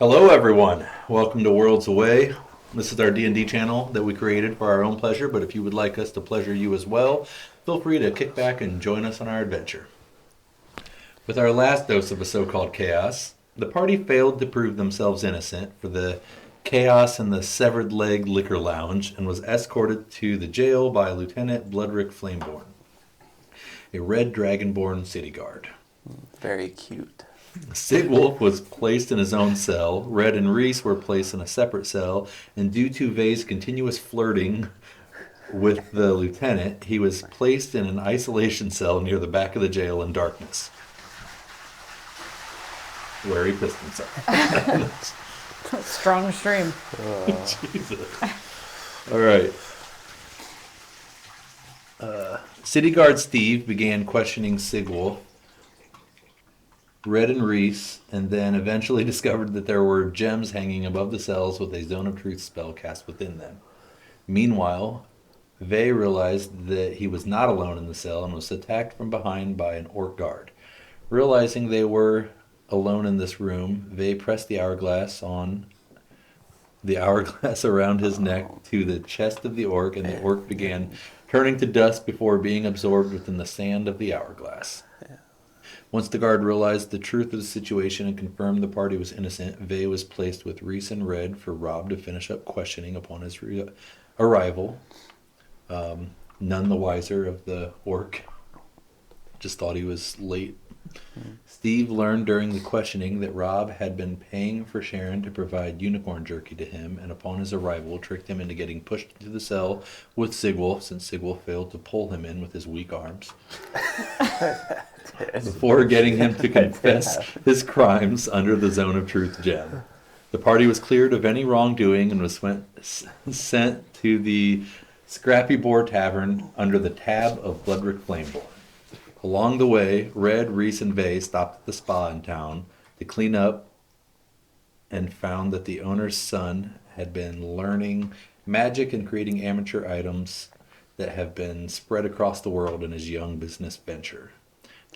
Hello, everyone. Welcome to Worlds Away. This is our D&D channel that we created for our own pleasure, but if you would like us to pleasure you as well, feel free to kick back and join us on our adventure. With our last dose of a so-called chaos, the party failed to prove themselves innocent for the chaos in the Severed Leg Liquor Lounge and was escorted to the jail by Lieutenant Bloodrick Flameborn, a red dragonborn city guard. Very cute. Sigwolf was placed in his own cell, Red and Reese were placed in a separate cell, and due to Vay's continuous flirting with the lieutenant, he was placed in an isolation cell near the back of the jail in darkness, where he pissed himself. Strong stream. Jesus. All right. City Guard Steve began questioning Sigwolf, Red and Reese, and then eventually discovered that there were gems hanging above the cells with a Zone of Truth spell cast within them. Meanwhile, Vay realized that he was not alone in the cell and was attacked from behind by an orc guard. Realizing they were alone in this room, Vay pressed the hourglass around his neck to the chest of the orc, and the orc began turning to dust before being absorbed within the sand of the hourglass. Once the guard realized the truth of the situation and confirmed the party was innocent, Vay was placed with Reese and Red for Rob to finish up questioning upon his arrival. None the wiser of the orc. Just thought he was late. Steve learned during the questioning that Rob had been paying for Sharon to provide unicorn jerky to him, and upon his arrival tricked him into getting pushed into the cell with Sigwolf, since Sigwolf failed to pull him in with his weak arms. Before getting him to confess his crimes under the Zone of Truth gem. The party was cleared of any wrongdoing and was sent to the Scrappy Boar Tavern under the tab of Bloodrick Flameborn. Along the way, Red, Reese, and Vay stopped at the spa in town to clean up and found that the owner's son had been learning magic and creating amateur items that have been spread across the world in his young business venture.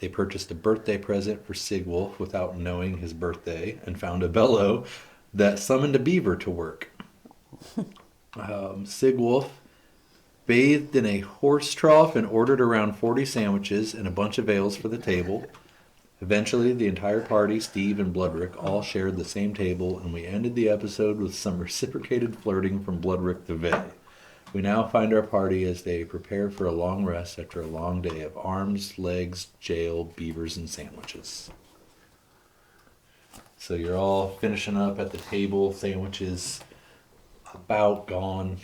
They purchased a birthday present for Sigwolf without knowing his birthday and found a bellow that summoned a beaver to work. Sigwolf bathed in a horse trough and ordered around 40 sandwiches and a bunch of ales for the table. Eventually, the entire party, Steve and Bloodrick, all shared the same table, and we ended the episode with some reciprocated flirting from Bloodrick to Vay. We now find our party as they prepare for a long rest after a long day of arms, legs, jail, beavers, and sandwiches. So you're all finishing up at the table, sandwiches about gone.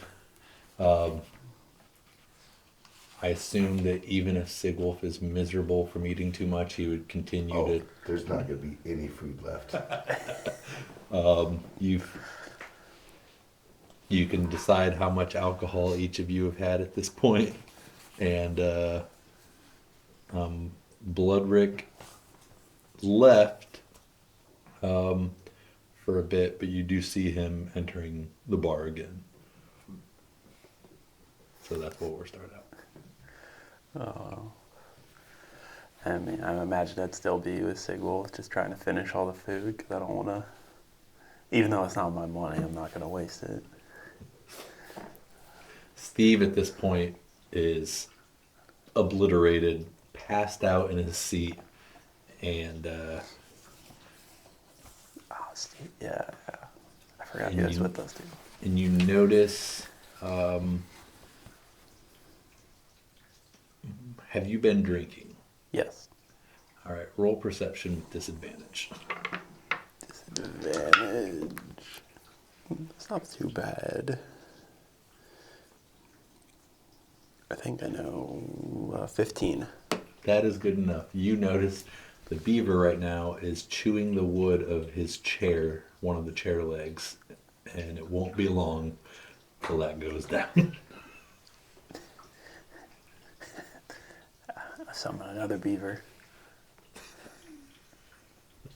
I assume that even if Sigwolf is miserable from eating too much, he would continue to... There's not going to be any food left. You can decide how much alcohol each of you have had at this point. And Bloodrick left for a bit, but you do see him entering the bar again. So that's what we're starting out. Oh. I mean, I imagine I'd still be with Sigwolf, just trying to finish all the food, because I don't want to... Even though it's not my money, I'm not going to waste it. Steve at this point is obliterated, passed out in his seat, and Steve, yeah. I forgot he was with us, too. And you notice, have you been drinking? Yes. All right, roll perception with disadvantage. Disadvantage. It's not too bad. I think I know 15. That is good enough. You notice the beaver right now is chewing the wood of his chair, one of the chair legs, and it won't be long till that goes down. I summon another beaver.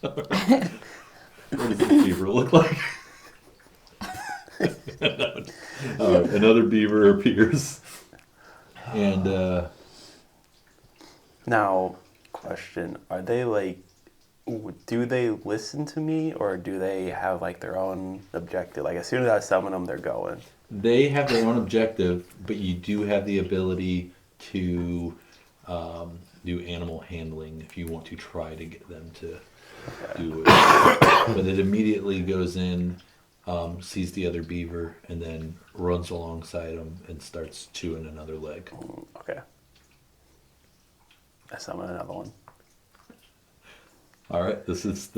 What does the beaver look like? Another beaver appears. And Now, question, are they like do they listen to me, or do they have like their own objective? Like as soon as I summon them, they're going. They have their own objective, but you do have the ability to do animal handling if you want to try to get them to do it. But it immediately goes in, sees the other beaver, and then runs alongside him and starts chewing another leg. Okay. I summon another one. All right, this is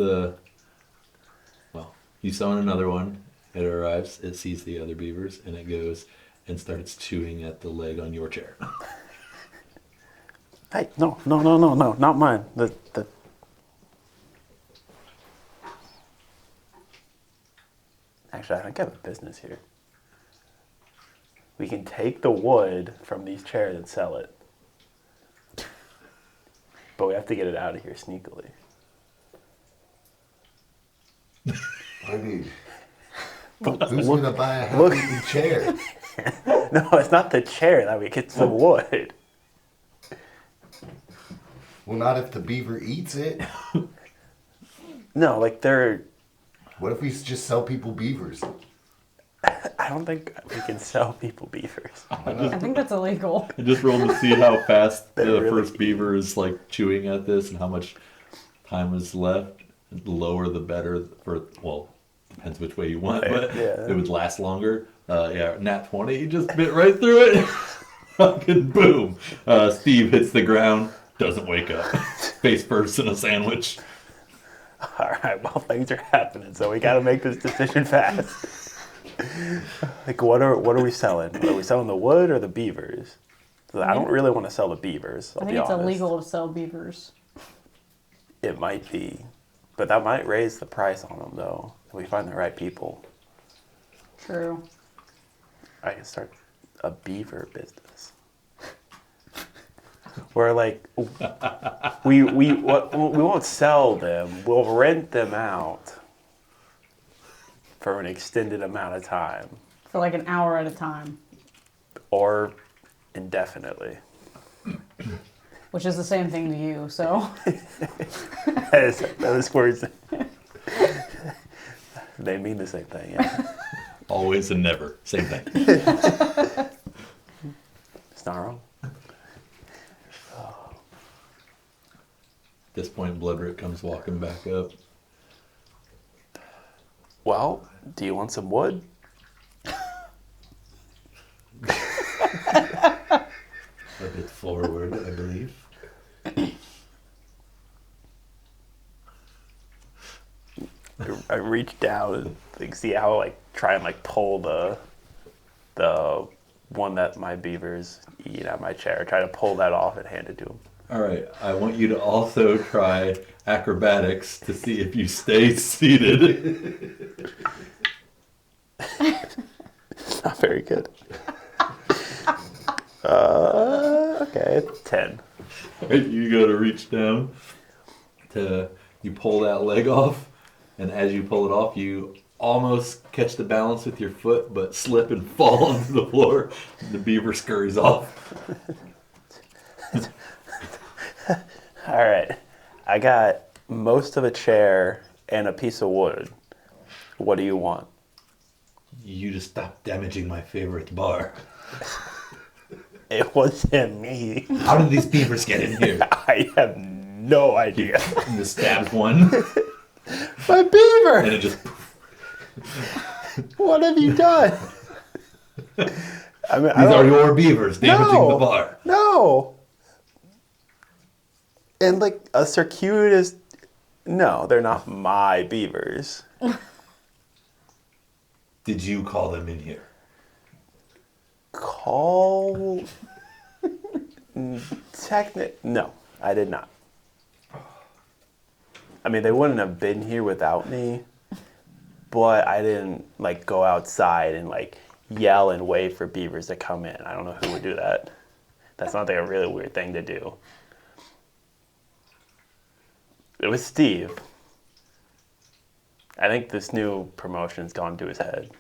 well, you summon another one. It arrives, it sees the other beavers, and it goes and starts chewing at the leg on your chair. Hey, no, not mine. The Actually, I think I have a business here. We can take the wood from these chairs and sell it. But we have to get it out of here sneakily. I mean, who's gonna buy a half-eaten chair? No, it's not the chair that we get the wood. Well, not if the beaver eats it. No, like they're... What if we just sell people beavers? I don't think we can sell people beavers. I think that's illegal. I just rolled to see how fast the They're really first beaver is like chewing at this and how much time is left. The lower the better well, depends which way you want, but Yeah. it would last longer. Nat 20, you just bit right through it. Fucking boom. Steve hits the ground, doesn't wake up. Face first in a sandwich. All right, well, things are happening, so we got to make this decision fast. Like, what are we selling? Are we selling the wood or the beavers? 'Cause I don't really want to sell the beavers. I I'll think be it's honest. illegal to sell beavers. It might be, but that might raise the price on them, though. If we find the right people, True. I can start a beaver business. Where like we won't sell them. We'll rent them out for an extended amount of time, For like an hour at a time, or indefinitely. which is the same thing to you, so. Those words, they mean the same thing. Yeah, Always and never. Same thing. it's not wrong. At this point, Bloodrick comes walking back up. Well, do you want some wood? A bit forward, I believe. I reach down and like, see how like try and like pull the one that my beavers eat at my chair. Try to pull that off and hand it to him. All right, I want you to also try acrobatics to see if you stay seated. Not very good. Okay, 10. You go to reach down you pull that leg off, and as you pull it off, you almost catch the balance with your foot, but slip and fall onto the floor. The beaver scurries off. All right, I got most of a chair and a piece of wood. What do you want? You just stop damaging my favorite bar. It wasn't me. How did these beavers get in here? I have no idea. And just stabs one, My beaver! and it just. What have you done? I mean, These are your beavers damaging the bar. No. And like a circuitous. No, they're not my beavers. Did you call them in here? Call. No, I did not. I mean, they wouldn't have been here without me, but I didn't like go outside and like yell and wait for beavers to come in. I don't know who would do that. That's not like a really weird thing to do. It was Steve. I think this new promotion's gone to his head.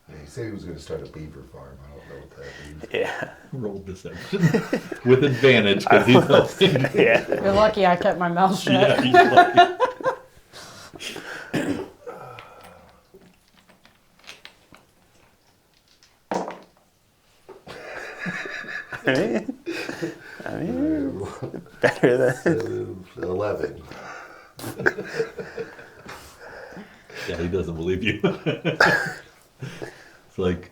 Yeah, he said he was going to start a beaver farm. I don't know what that means. Yeah. Roll deception with advantage because he's helping. Yeah. You're lucky I kept my mouth shut. Yeah, he's lucky. I mean, better than. 11. Yeah, he doesn't believe you. It's like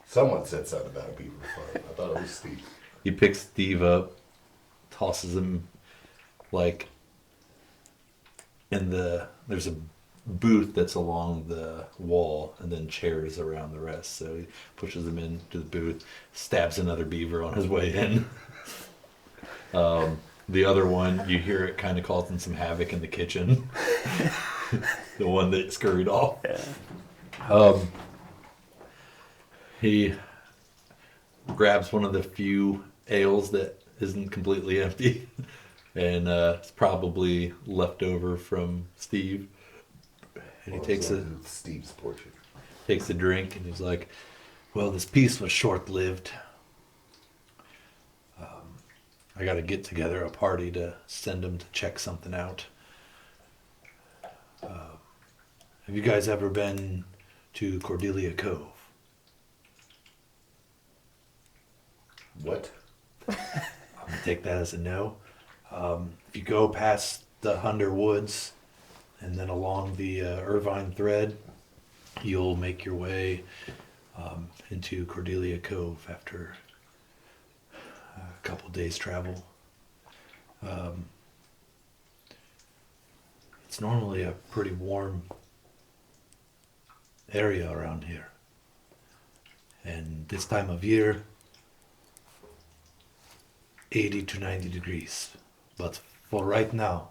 Someone said something about a beaver farm. I thought it was Steve. he picks Steve up, tosses him like there's a booth that's along the wall and then chairs around the rest. So he pushes him into the booth, stabs another beaver on his way in. The other one, you hear it kind of causing some havoc in the kitchen. The one that scurried off. Yeah. He grabs one of the few ales that isn't completely empty, and it's probably left over from Steve. And he takes Steve's portion. takes a drink, and he's like, "Well, this peace was short-lived. I got to get together a party to send them to check something out. Have you guys ever been to Cordelia Cove?" What? I'm gonna take that as a no. If you go past the Hunter Woods and then along the Irvine thread, you'll make your way into Cordelia Cove after a couple days travel. It's normally a pretty warm area around here. And this time of year, 80 to 90 degrees. But for right now,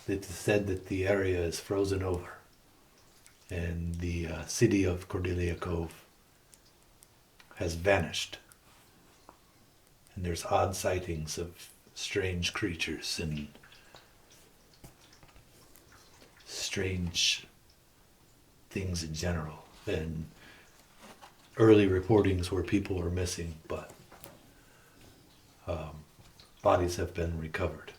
it is said that the area is frozen over. And the city of Cordelia Cove has vanished. And there's odd sightings of strange creatures and strange things in general. And early reportings where people are missing, but bodies have been recovered.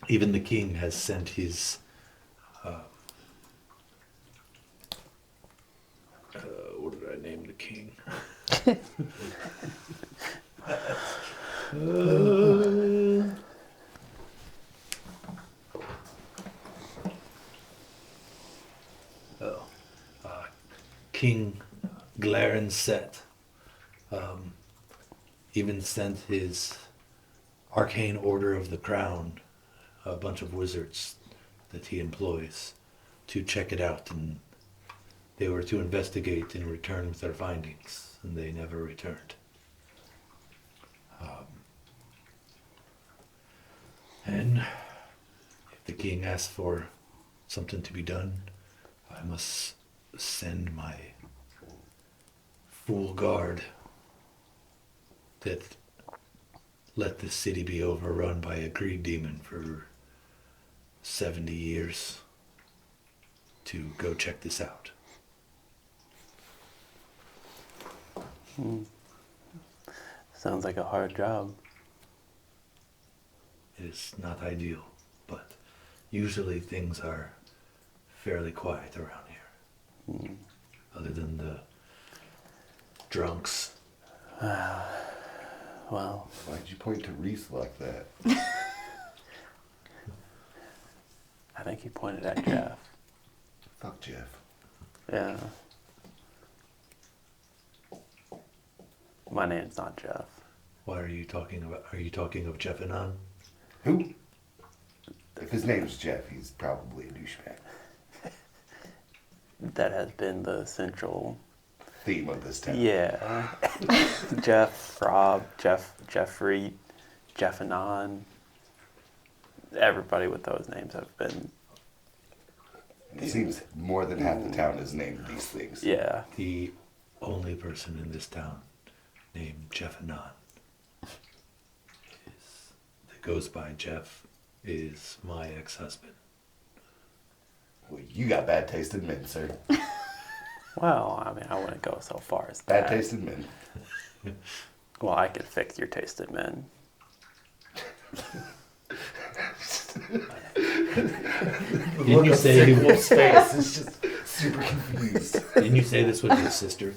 Even the king has sent his what did I name the king? King Glaren Set even sent his arcane order of the crown, a bunch of wizards that he employs, to check it out, and they were to investigate and return with their findings, and they never returned. And if the king asks for something to be done, I must send my full guard that let this city be overrun by a greed demon for 70 years to go check this out. Sounds like a hard job. It is not ideal, but usually things are fairly quiet around here. Other than the drunks. Well, Why'd you point to Reese like that? I think he pointed at Jeff. Fuck Jeff. Yeah. My name's not Jeff. What are you talking about? Are you talking of Jeff and An? Who? If his name's Jeff, he's probably a douchebag. That has been the central. Theme of this town. Yeah. Jeff, Rob, Jeffrey, Jeff Anon. Everybody with those names have been. It seems more than half the town is named these things. Yeah. The only person in this town named Jeff Anon that goes by Jeff is my ex-husband. Well, you got bad taste in men, sir. Well, I mean, I wouldn't go so far as Bad that. taste in men. Well, I could fix your taste in men. Didn't you say Wolf's face is just super confused. Didn't you say this was your sister?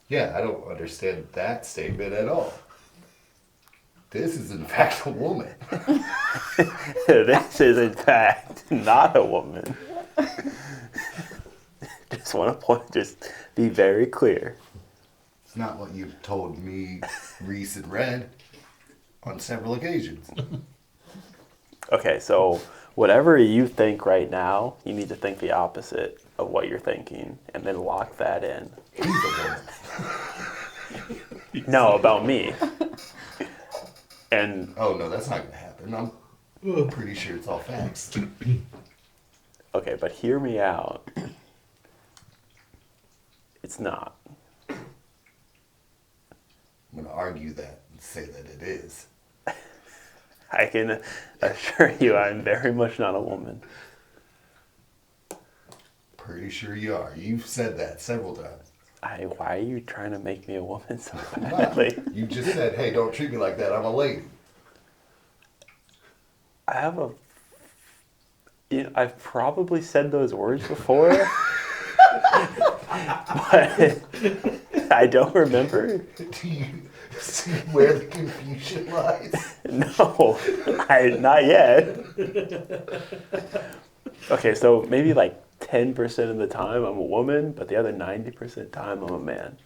Yeah, I don't understand that statement at all. This is in fact a woman. This is, in fact, not a woman. Just want to just be very clear. It's not what you've told me, Reese and Red, on several occasions. Okay, so whatever you think right now, you need to think the opposite of what you're thinking, and then lock that in. He's a woman. No, about me. And Oh no, that's not gonna happen. I'm pretty sure it's all facts. okay, but hear me out. It's not. I'm gonna argue that and say that it is. I can assure you I'm very much not a woman. Pretty sure you are. You've said that several times. Why are you trying to make me a woman so I'm not. badly? You just said, hey, don't treat me like that. I'm a lady. I've probably said those words before, but I don't remember. Do you see where the confusion lies? No, not yet. Okay, so maybe like 10% of the time I'm a woman, but the other 90% of the time I'm a man.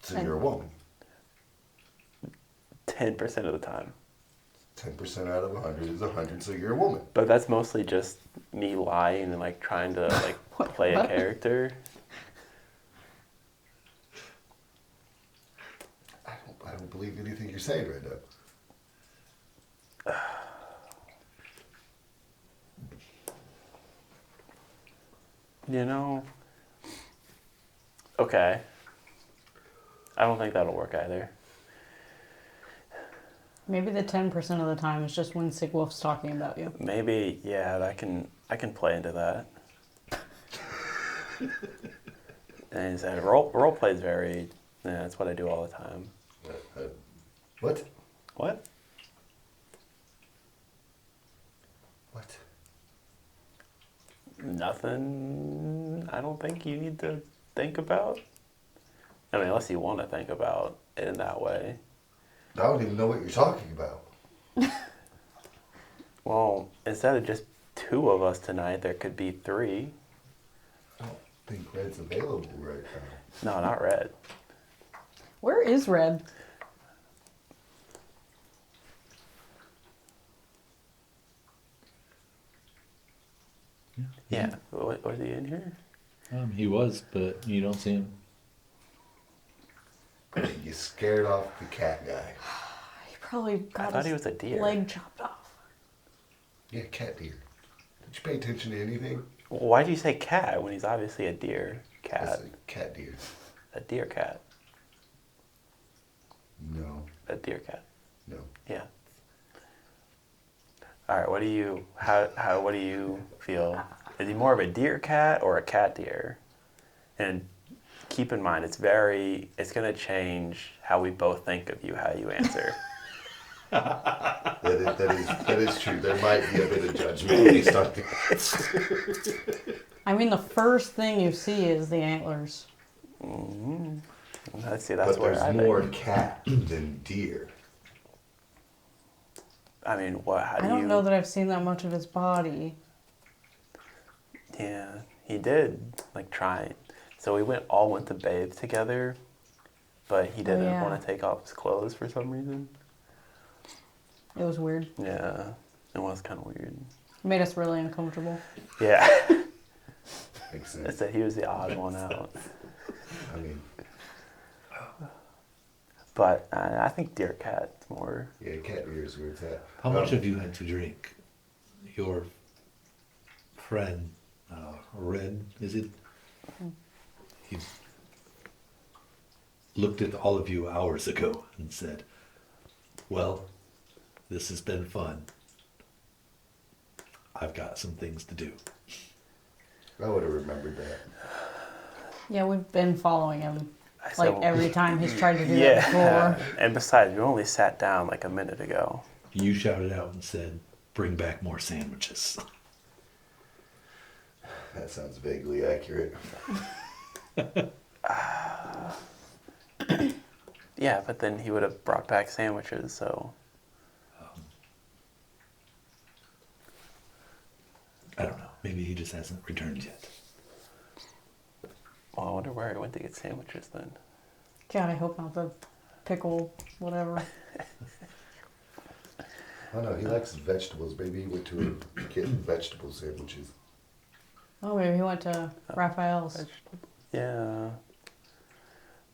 So you're a woman. 10% of the time. 10% out of 100 is 100, so you're a woman. But that's mostly just me lying and like trying to like play a character. I don't believe anything you're saying right now. You know? Okay. I don't think that'll work either. Maybe the 10% of the time is just when Sick Wolf's talking about you. Maybe, yeah, I can play into that. And he said, role play is very, yeah, that's what I do all the time. What? What? What? Nothing I don't think you need to think about. I mean, unless you want to think about it in that way. I don't even know what you're talking about. Well, instead of just 2 of us tonight, there could be 3. I don't think Red's available right now. No, not Red. Where is Red? Yeah. Was he in here? He was, but you don't see him. You scared off the cat guy. He probably I got thought he his was a deer. leg chopped off. Yeah, cat deer. Did you pay attention to anything? Well, why do you say cat when he's obviously a deer I cat? said cat deer. A deer cat. No, A deer cat. no. Yeah. All right. What do you feel? Is he more of a deer cat or a cat deer? And keep in mind, it's going to change how we both think of you, how you answer. That is true. There might be a bit of judgment based on I mean, the first thing you see is the antlers. Let's see. That's but where there's I more think. cat than deer. I mean, what? How do I don't you? know that I've seen that much of his body. Yeah, he did like try. So we all went to bathe together, but he didn't yeah. want to take off his clothes for some reason. It was weird. Yeah, it was kind of weird. It made us really uncomfortable. Yeah, Makes I sense. said he was the odd one out. I mean, But I think deer cat's more. yeah, cat deer is where it's at. How much have you had to drink? Your friend, Red, is it? He looked at all of you hours ago and said, well, this has been fun. I've got some things to do. I would have remembered that. Yeah, we've been following him. I said, Like every time he's tried to do that yeah. before. And besides, we only sat down like a minute ago. You shouted out and said, "Bring back more sandwiches." That sounds vaguely accurate. Yeah, but then he would have brought back sandwiches, so. I don't know. Maybe he just hasn't returned yet. Well, I wonder where he went to get sandwiches then. God, I hope not the pickle, whatever. Oh no, he likes vegetables. Maybe he went to get vegetable sandwiches. Oh, maybe he went to Raphael's. Yeah.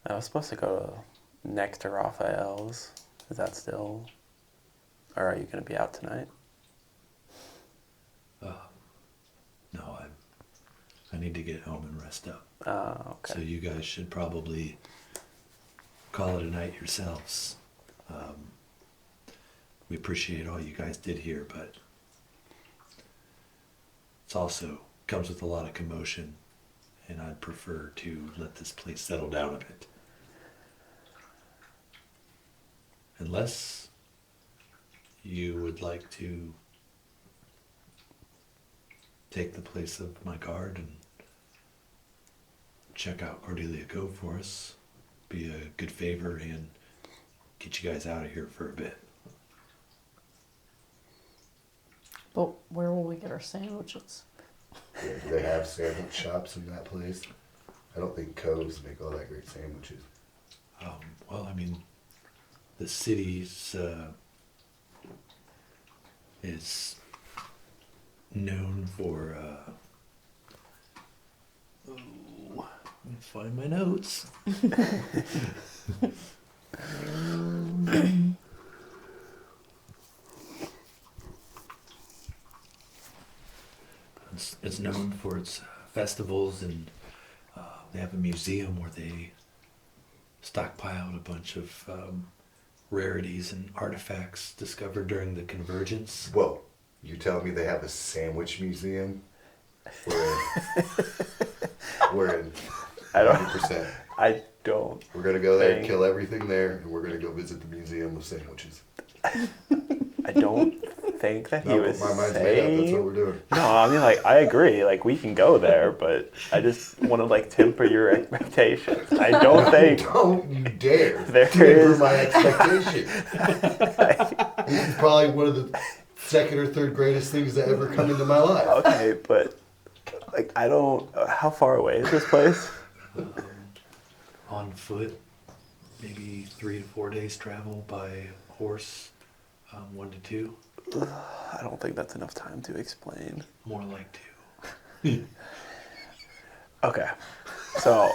I was supposed to go next to Raphael's. Is that still... Or are you going to be out tonight? No, I need to get home and rest up. Okay. So you guys should probably call it a night yourselves. We appreciate all you guys did here, but it's also comes with a lot of commotion, and I'd prefer to let this place settle down a bit. Unless you would like to take the place of my guard and check out Cordelia Cove for us. Be a good favor and get you guys out of here for a bit. But where will we get our sandwiches? Yeah, do they have sandwich shops in that place? I don't think Coves make all that great sandwiches. Well, I mean, the city's is known for. Let me find my notes. It's known for its festivals, and they have a museum where they stockpiled a bunch of rarities and artifacts discovered during the convergence. Whoa, you telling me they have a sandwich museum? We're in I don't... 100%. I don't... We're gonna go there and Thank- kill everything there, and we're gonna go visit the museum of sandwiches. I don't think that he No, was my mind's made up. That's what saying... we're doing. No, I mean, like, I agree. Like, we can go there, but I just want to, like, temper your expectations. I don't think... Don't you dare There temper is- my expectation. This is probably one of the second or third greatest things that ever come into my life. Okay, but, like, I don't... How far away is this place? On foot, maybe 3 to 4 days travel. By horse, 1 to 2. I don't think that's enough time to explain. More like 2. Okay, so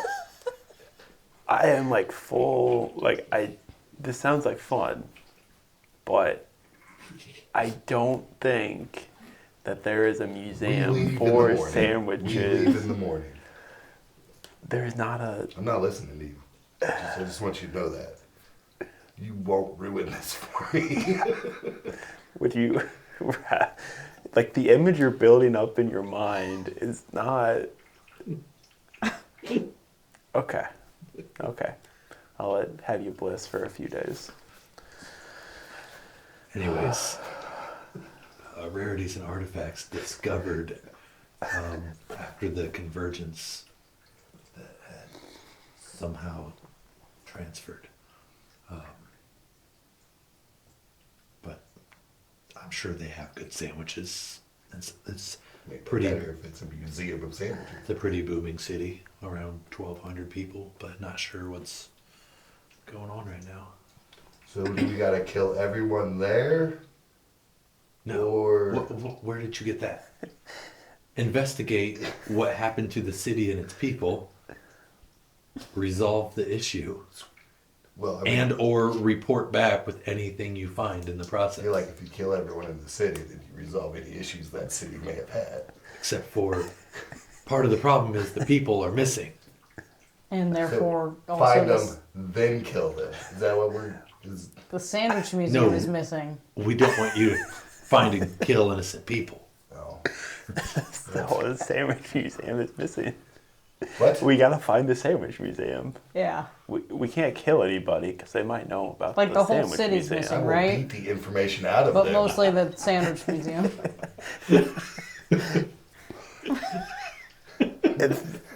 I am like full, like this sounds like fun, but I don't think that there is a We museum leave in the for morning. We leave sandwiches. in the morning. There's not a, I'm not listening to you. I just want you to know that. You won't ruin this for me. would you, like the image you're building up in your mind is not, okay, I'll have you bliss for a few days. Anyways, rarities and artifacts discovered after the convergence that had somehow transferred. But I'm sure they have good sandwiches. It's Maybe pretty. better if it's a museum of sandwiches. It's a pretty booming city, around 1,200 people, but not sure what's going on right now. So do we gotta kill everyone there? No. Or- Where did you get that? Investigate what happened to the city and its people. Resolve the issue. Well, I mean, And or report back with anything you find in the I process. feel like if you kill everyone in the city, then you resolve any issues that city may have had. Except for part of the problem is the people are missing. And therefore, So also find this, them, then kill them. Is that what we're? Is, the sandwich museum No. is missing. We don't want you to find and kill innocent people. no. The whole sandwich museum is missing. What? We gotta find the sandwich museum. Yeah. We can't kill anybody because they might know about Like the whole sandwich city's museum. missing. I will Right? beat the information out of But them. mostly the sandwich museum.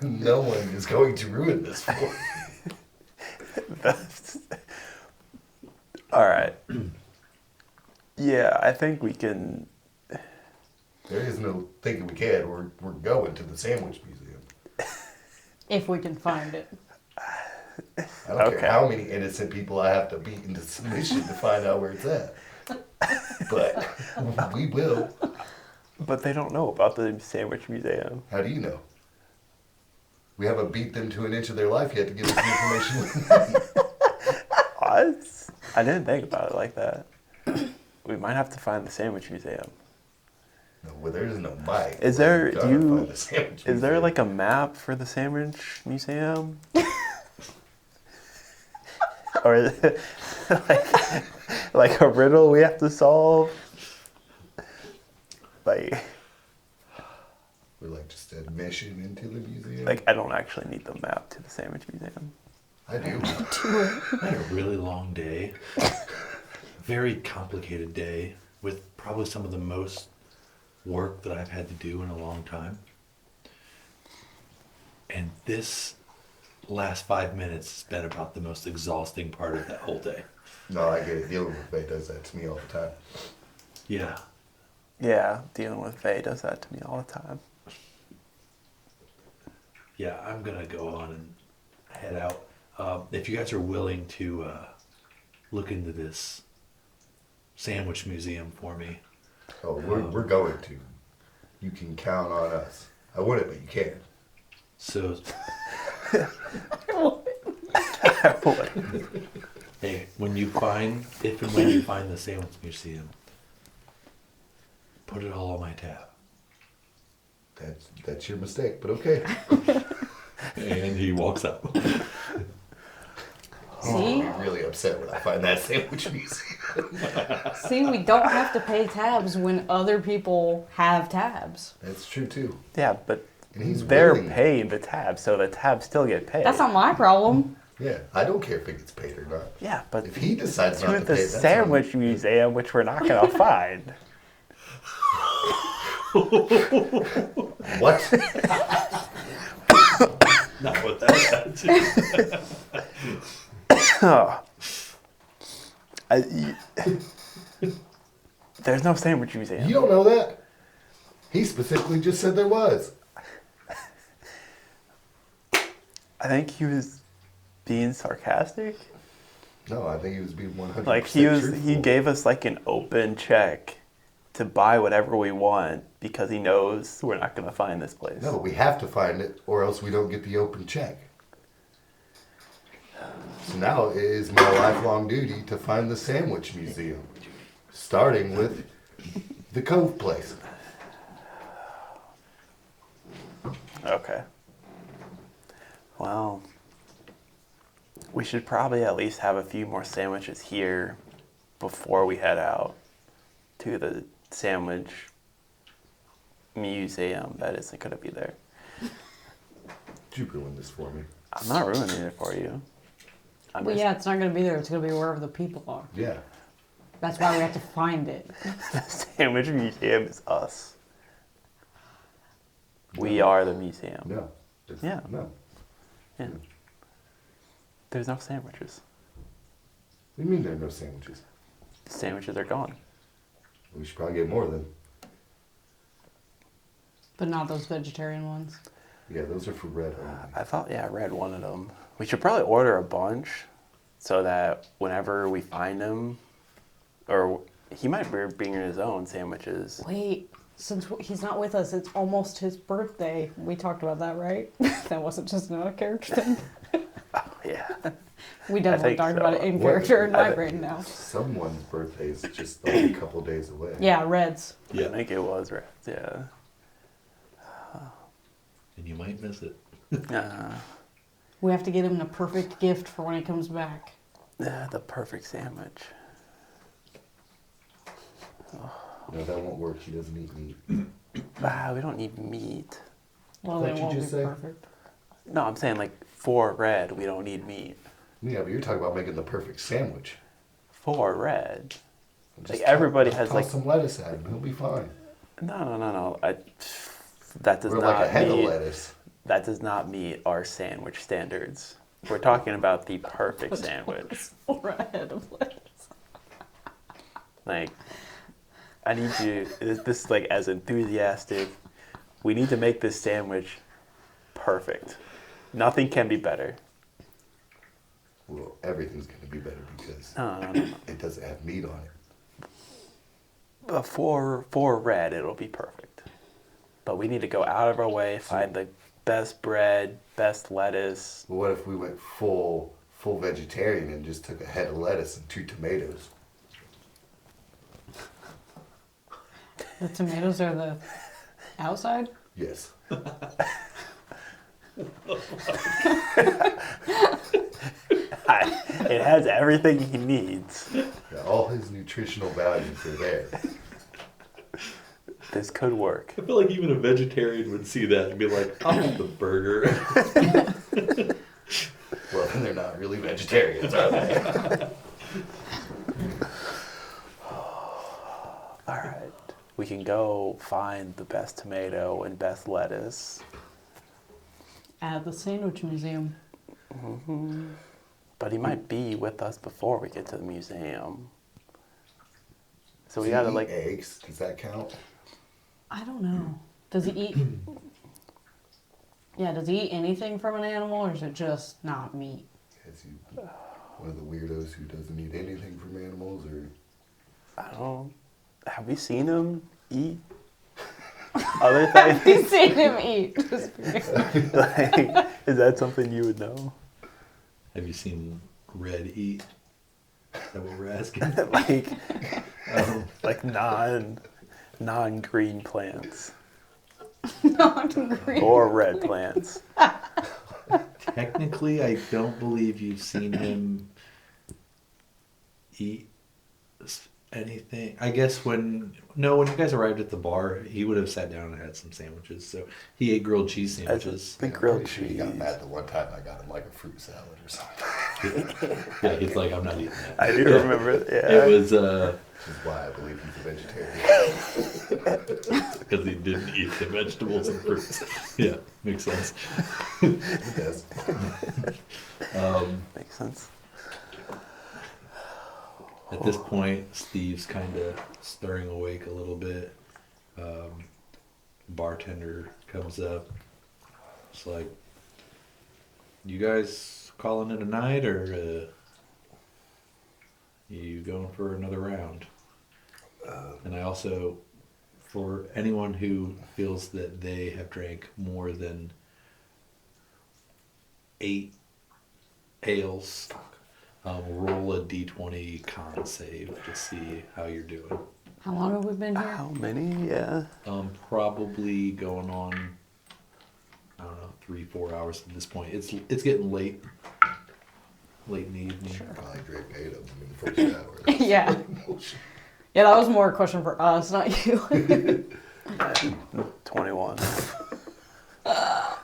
No one is going to ruin this for me. All right. Yeah, I think we can. There is no thinking we can. We're going to the sandwich museum. If we can find it. I don't Okay. care how many innocent people I have to beat into submission to find out where it's at. But we will. But they don't know about the sandwich museum. How do you know? We haven't beat them to an inch of their life yet to give us the information we need. I didn't think about it like that. We might have to find the sandwich museum. No, well, there is no might. Is there- We're do gonna you- find the sandwich Is there museum. like a map for the sandwich museum? Or is it like a riddle we have to solve? Like We're like just admission into the museum? I don't actually need the map to the sandwich museum. I do. I had a really long day. Very complicated day with probably some of the most work that I've had to do in a long time. And this last 5 minutes has been about the most exhausting part of that whole day. No, I get it. Dealing with Faye does that to me all the time. Yeah. Yeah, dealing with Faye does that to me all the time. Yeah, I'm going to go on and head out. If you guys are willing to look into this sandwich museum for me. Oh, we're going to. You can count on us. I wouldn't, but you can. So, hey, if and when you find the sandwich museum, put it all on my tab. That's your mistake, but okay. And he walks out. See? I'll be really upset when I find that sandwich museum. See, we don't have to pay tabs when other people have tabs. That's true too. Yeah, but And he's they're willing. paying the tab, so the tabs still get paid. That's not my problem. Yeah, I don't care if it gets paid or not. Yeah, but If he decides not to to the pay, that's sandwich museum, which we're not gonna find. What? Not with that attitude. There's no sandwich museum. You don't know that? He specifically just said there was. I think he was being sarcastic. No, I think he was being 100% Like he truthful. gave us like an open check to buy whatever we want because he knows we're not gonna find this place. No, we have to find it, or else we don't get the open check. So now it is my lifelong duty to find the sandwich museum, starting with the Cove place. Okay. Well, we should probably at least have a few more sandwiches here before we head out to the sandwich museum that isn't going to be there. You ruined this for me. I'm not ruining it for you. I'm Well, just, yeah, it's not going to be there. It's going to be wherever the people are. Yeah. That's why we have to find it. the sandwich museum is us. We are the museum. No. It's- Yeah. No. Yeah. There's no sandwiches. What do you mean there are no sandwiches? The sandwiches are gone. We should probably get more then. But not those vegetarian ones. Yeah, those are for red only. I thought, yeah, Red wanted them. We should probably order a bunch so that whenever we find him, or he might be bringing his own sandwiches. Wait, since he's not with us, it's almost his birthday. We talked about that, right? That wasn't just another character thing. Yeah. We definitely think talked so. about it in What? character in I my thi- brain now. Someone's birthday is just like a couple days away. Yeah, Reds. I Yeah. think it was Red. Yeah. And you might miss it. We have to get him the perfect gift for when he comes back. The perfect sandwich. No, that won't work. He doesn't eat meat. We don't need meat. Well, What'd they you won't be just say? perfect. No, I'm saying like for red, we don't need meat. Yeah, but you're talking about making the perfect sandwich. For red. Just everybody toss has, like- some lettuce at him. He'll be fine. No. That does Or not like a head of meet. lettuce. That does not meet our sandwich standards. We're talking about the perfect sandwich. Or a head of lettuce. Like, I need you. This is like as enthusiastic. We need to make this sandwich perfect. Nothing can be better. Well, everything's going to be better because No. it doesn't have meat on it. But for red, it'll be perfect. But we need to go out of our way, find the best bread, best lettuce. But what if we went full vegetarian and just took a head of lettuce and 2 tomatoes? The tomatoes are the outside? Yes. It has everything he needs. Yeah, all his nutritional values are there. This could work. I feel like even a vegetarian would see that and be like, I want the burger. Well, then they're not really vegetarians, are they? All right. We can go find the best tomato and best lettuce. At the Sandwich Museum. But he might be with us before we get to the museum. So we Does he gotta eat like. eggs. Does that count? I don't know. Does he eat? Yeah, does he eat anything from an animal, or is it just not meat? Is he one of the weirdos who doesn't eat anything from animals, or I don't. Have we seen him eat other things? He's seen him eat. Just Like, is that something you would know? Have you seen Red eat? Is that what we're asking? Like non-green plants not green. or red plants. Technically, I don't believe you've seen him eat anything. I guess when you guys arrived at the bar, he would have sat down and had some sandwiches. So he ate grilled cheese sandwiches. The Yeah, I'm grilled pretty sure he cheese. got mad the one time I got him like a fruit salad or something. Yeah, he's like, I'm not eating that. I do remember. It was Which is why I believe he's a vegetarian. because he didn't eat the vegetables and fruits. Yeah, makes sense. Yes. Makes sense. At this point, Steve's kind of stirring awake a little bit. Bartender comes up. It's like, you guys calling it a night, or you going for another round? And I also, for anyone who feels that they have drank more than 8 ales, roll a d20 con save to see how you're doing. How long have we been here? How many? Yeah. Probably going on, I don't know, 3-4 hours at this point. It's getting late in the evening. Probably drank 8 of them in the first hour. Yeah. Yeah, that was more a question for us, not you. 21. I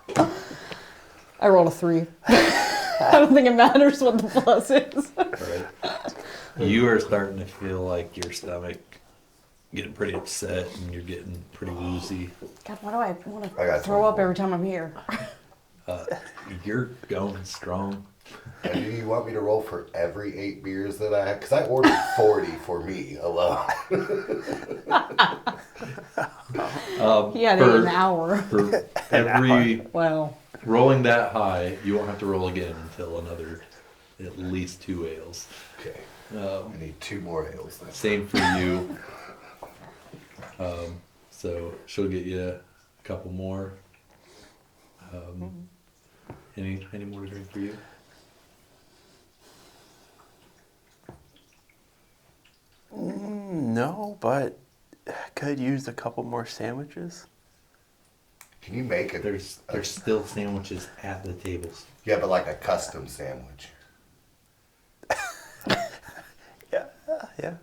rolled a 3. I don't think it matters what the plus is. Right. You are starting to feel like your stomach getting pretty upset and you're getting pretty woozy. God, why do I want I to got throw up 24. every time I'm here? You're going strong. And do you want me to roll for every 8 beers that I had? Because I ordered 40 for me alone. He had 8 an hour. For every Well, rolling that high, you won't have to roll again until another at least 2 ales. Okay. I need 2 more ales then. Same for you. So she'll get you a couple more. Any more to drink for you? No, but I could use a couple more sandwiches. Can you make it? There's still sandwiches at the tables. Yeah, but like a custom sandwich. Yeah.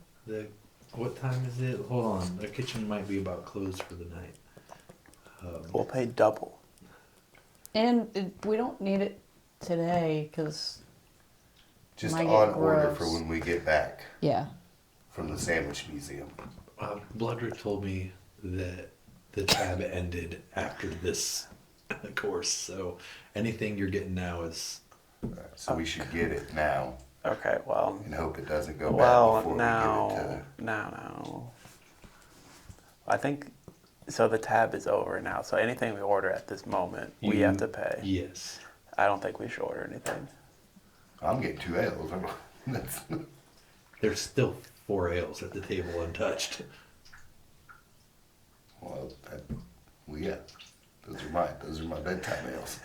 What time is it? Hold on. The kitchen might be about closed for the night. We'll pay double. And we don't need it today because Just Might on get order gross. for when we get back yeah. from the Sandwich Museum. Bloodrick told me that the tab ended after this course, so anything you're getting now is So we should get it now Okay, well. and hope it doesn't go bad Well, before we now, give it to... now. I think, so the tab is over now, so anything we order at this moment, we have to pay. Yes. I don't think we should order anything. I'm getting 2 ales. That's... There's still 4 ales at the table untouched. Well, yeah. Those are my bedtime ales.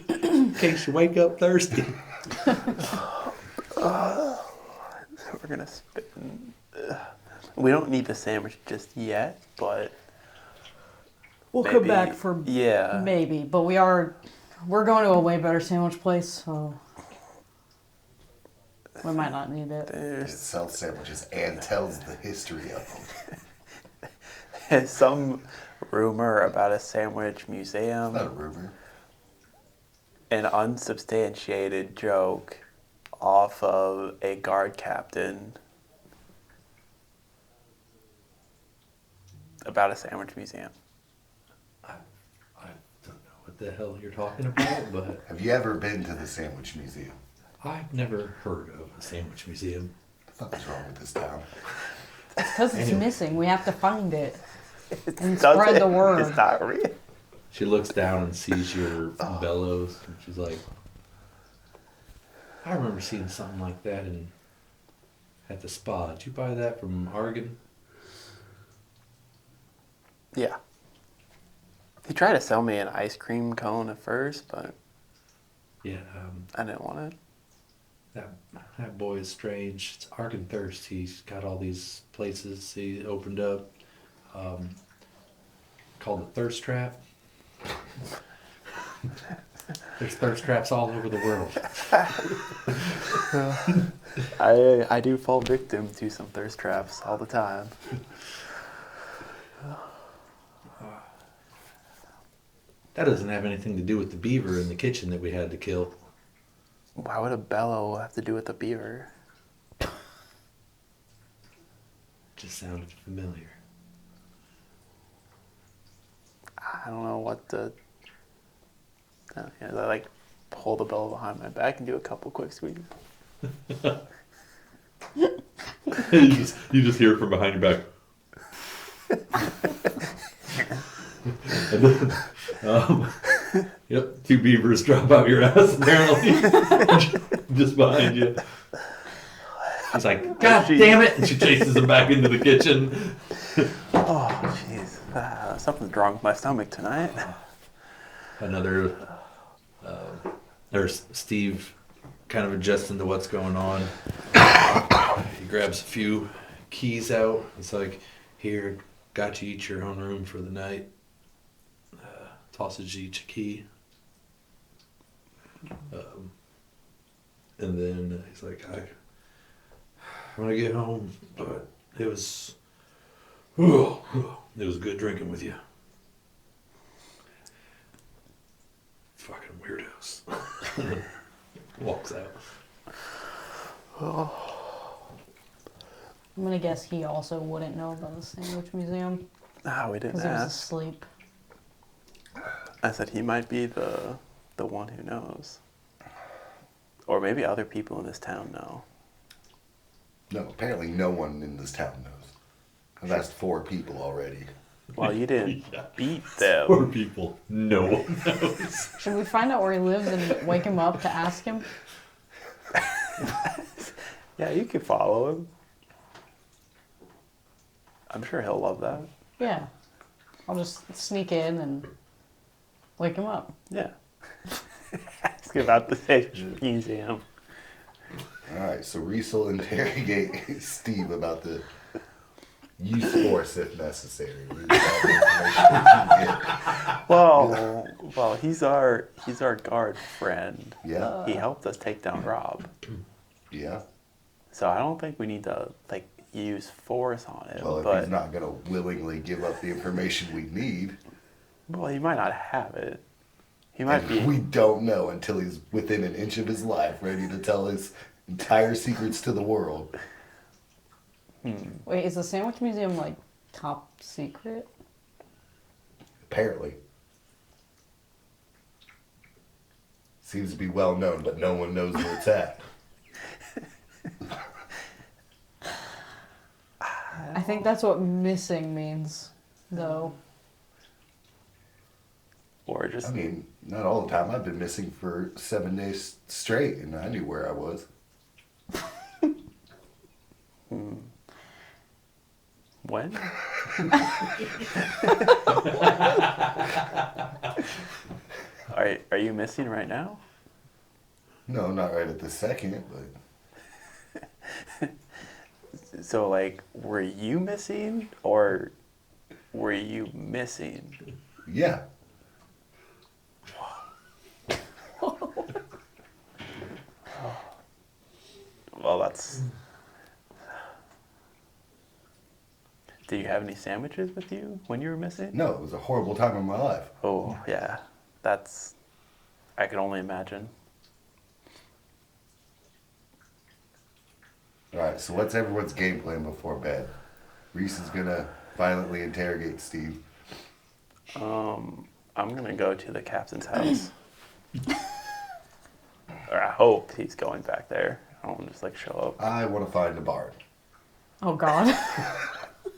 In case you wake up thirsty. We're gonna spend. We don't need the sandwich just yet, but We'll maybe, come back for yeah. maybe, but we're going to a way better sandwich place, so we might not need it. It There's sells sandwiches and tells the history of them. some rumor about a sandwich museum, Not a rumor. an unsubstantiated joke off of a guard captain about a sandwich museum. I don't know what the hell you're talking about, but Have you ever been to the Sandwich Museum? I've never heard of a sandwich museum. What the fuck is wrong with this town? Because it's Anyway. missing. We have to find it. And Does spread it? the word. It's not real. She looks down and sees your bellows, and she's like, I remember seeing something like that at the spa. Did you buy that from Oregon? Yeah. He tried to sell me an ice cream cone at first, but Yeah, I didn't want it. that boy is strange. It's Ark and Thirst. He's got all these places he opened up, called the Thirst Trap. There's thirst traps all over the world. I do fall victim to some thirst traps all the time. That doesn't have anything to do with the beaver in the kitchen that we had to kill. Why would a bellow have to do with a beaver? Just sounded familiar. I don't know what the. I like pull the bellow behind my back and do a couple quick squeezes. you just hear it from behind your back. And then, yep, 2 beavers drop out your ass apparently, just behind you. He's like, God damn it! And she chases him back into the kitchen. Oh, jeez. Something's wrong with my stomach tonight. Another, there's Steve kind of adjusting to what's going on. He grabs a few keys out. It's like, here, got you each your own room for the night. Tosses each a key. And then he's like, I want to get home, but it was good drinking with you. Fucking weirdos. Walks out. I'm gonna guess he also wouldn't know about the Sandwich Museum We didn't because he was ask. asleep. I said he might be the one who knows. Or maybe other people in this town know. No, apparently no one in this town knows. I've asked 4 people already. Well, you didn't Yeah. beat Poor them. people. No one knows. Should we find out where he lives and wake him up to ask him? Yeah, you can follow him. I'm sure he'll love that. Yeah. I'll just sneak in and wake him up. Yeah. Ask about the Sandwich Museum. Alright, so Reese will interrogate Steve about the use force if necessary. We need all the information we can get. Well, he's our guard friend. Yeah, He helped us take down Rob. yeah. So I don't think we need to use force on him, Well, if but he's not going to willingly give up the information we need, well, he might not have it. He might and be. we don't know until he's within an inch of his life, ready to tell his entire secrets to the world. Wait, is the Sandwich Museum like top secret? Apparently. Seems to be well known, but no one knows where it's at. I think that's what missing means, though. Or just I mean, not all the time. I've been missing for 7 days straight, and I knew where I was. when? Are you missing right now? No, not right at this second, but So like, were you missing or were you missing? yeah. Well, that's. Did you have any sandwiches with you when you were missing? No, it was a horrible time of my life. Oh, yeah. That's. I can only imagine. All right, so what's everyone's game plan before bed? Reese is gonna violently interrogate Steve. I'm gonna go to the captain's house. Or I hope he's going back there. I don't want to just like show up. I want to find a barn. Oh God,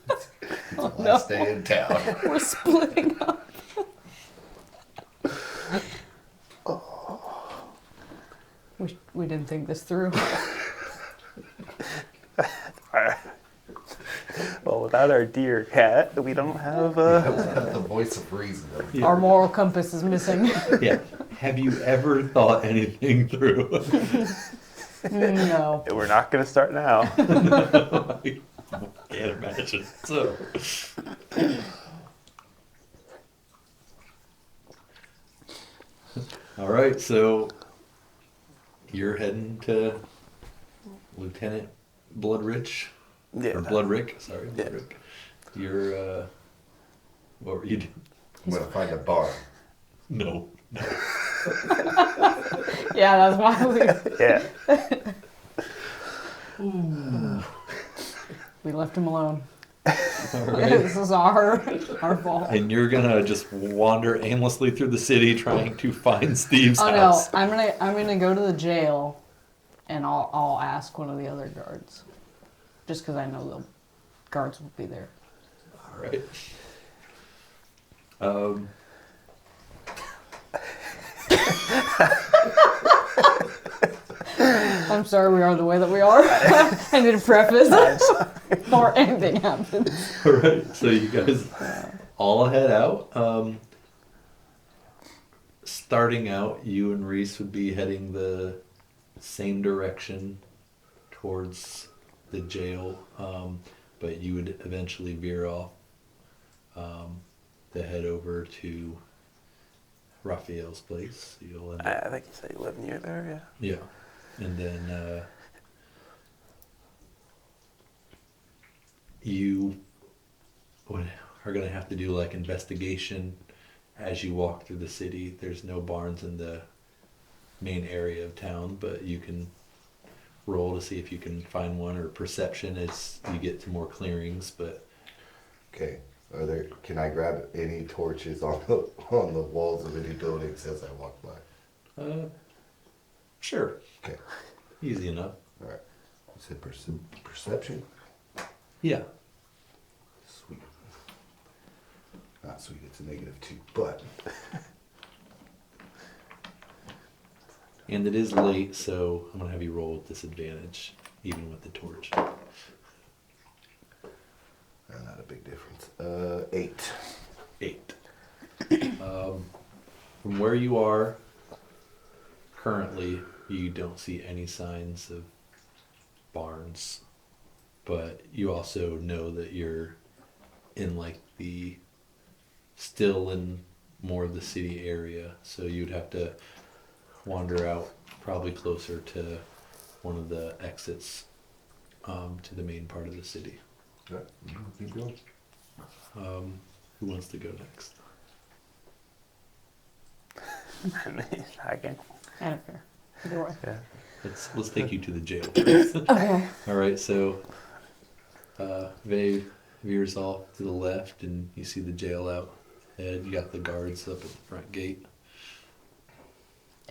It's the last day in town. we're splitting up. We didn't think this through. Well, without our dear cat, we don't have. That's the voice of reason. Yeah. Our moral compass is missing. Yeah. Have you ever thought anything through? No. We're not gonna start now. I can't imagine. So, all right. So you're heading to Lieutenant Bloodrich Yeah. or Bloodrick. Sorry, Yeah. Bloodrick. You're what were you doing? I'm gonna find a barn. No, no. Yeah, that's why Yeah. we left him alone. All right. This is our fault. And you're gonna just wander aimlessly through the city trying to find Steve's Oh no, house. I'm gonna go to the jail, and I'll ask one of the other guards, just because I know the guards will be there. All right. I'm sorry we are the way that we are. I need a preface before anything happens. All right. So you guys all head out. Starting out, you and Reese would be heading the same direction towards the jail, but you would eventually veer off to head over to Raphael's place. You'll end up, I think you said you live near there. yeah, and then you are gonna have to do like investigation as you walk through the city. There's no barns in the main area of town, but you can roll to see if you can find one, or perception as you get to more clearings. But Okay. Can I grab any torches on the walls of any buildings as I walk by? sure, Okay. easy enough. All right. You said perception? Yeah. Sweet. Not sweet, it's a -2, but And it is late, so I'm gonna have you roll with disadvantage, even with the torch. not a big difference. 8. 8. From where you are currently, you don't see any signs of barns, but you also know that you're in like the still in more of the city area, so you'd have to wander out probably closer to one of the exits to the main part of the city. Yeah, keep going. Who wants to go next? I can. I don't care. Either way. Yeah. Let's take you to the jail. Okay. All right, so Vay veers off to the left, and you see the jail out ahead. You got the guards up at the front gate.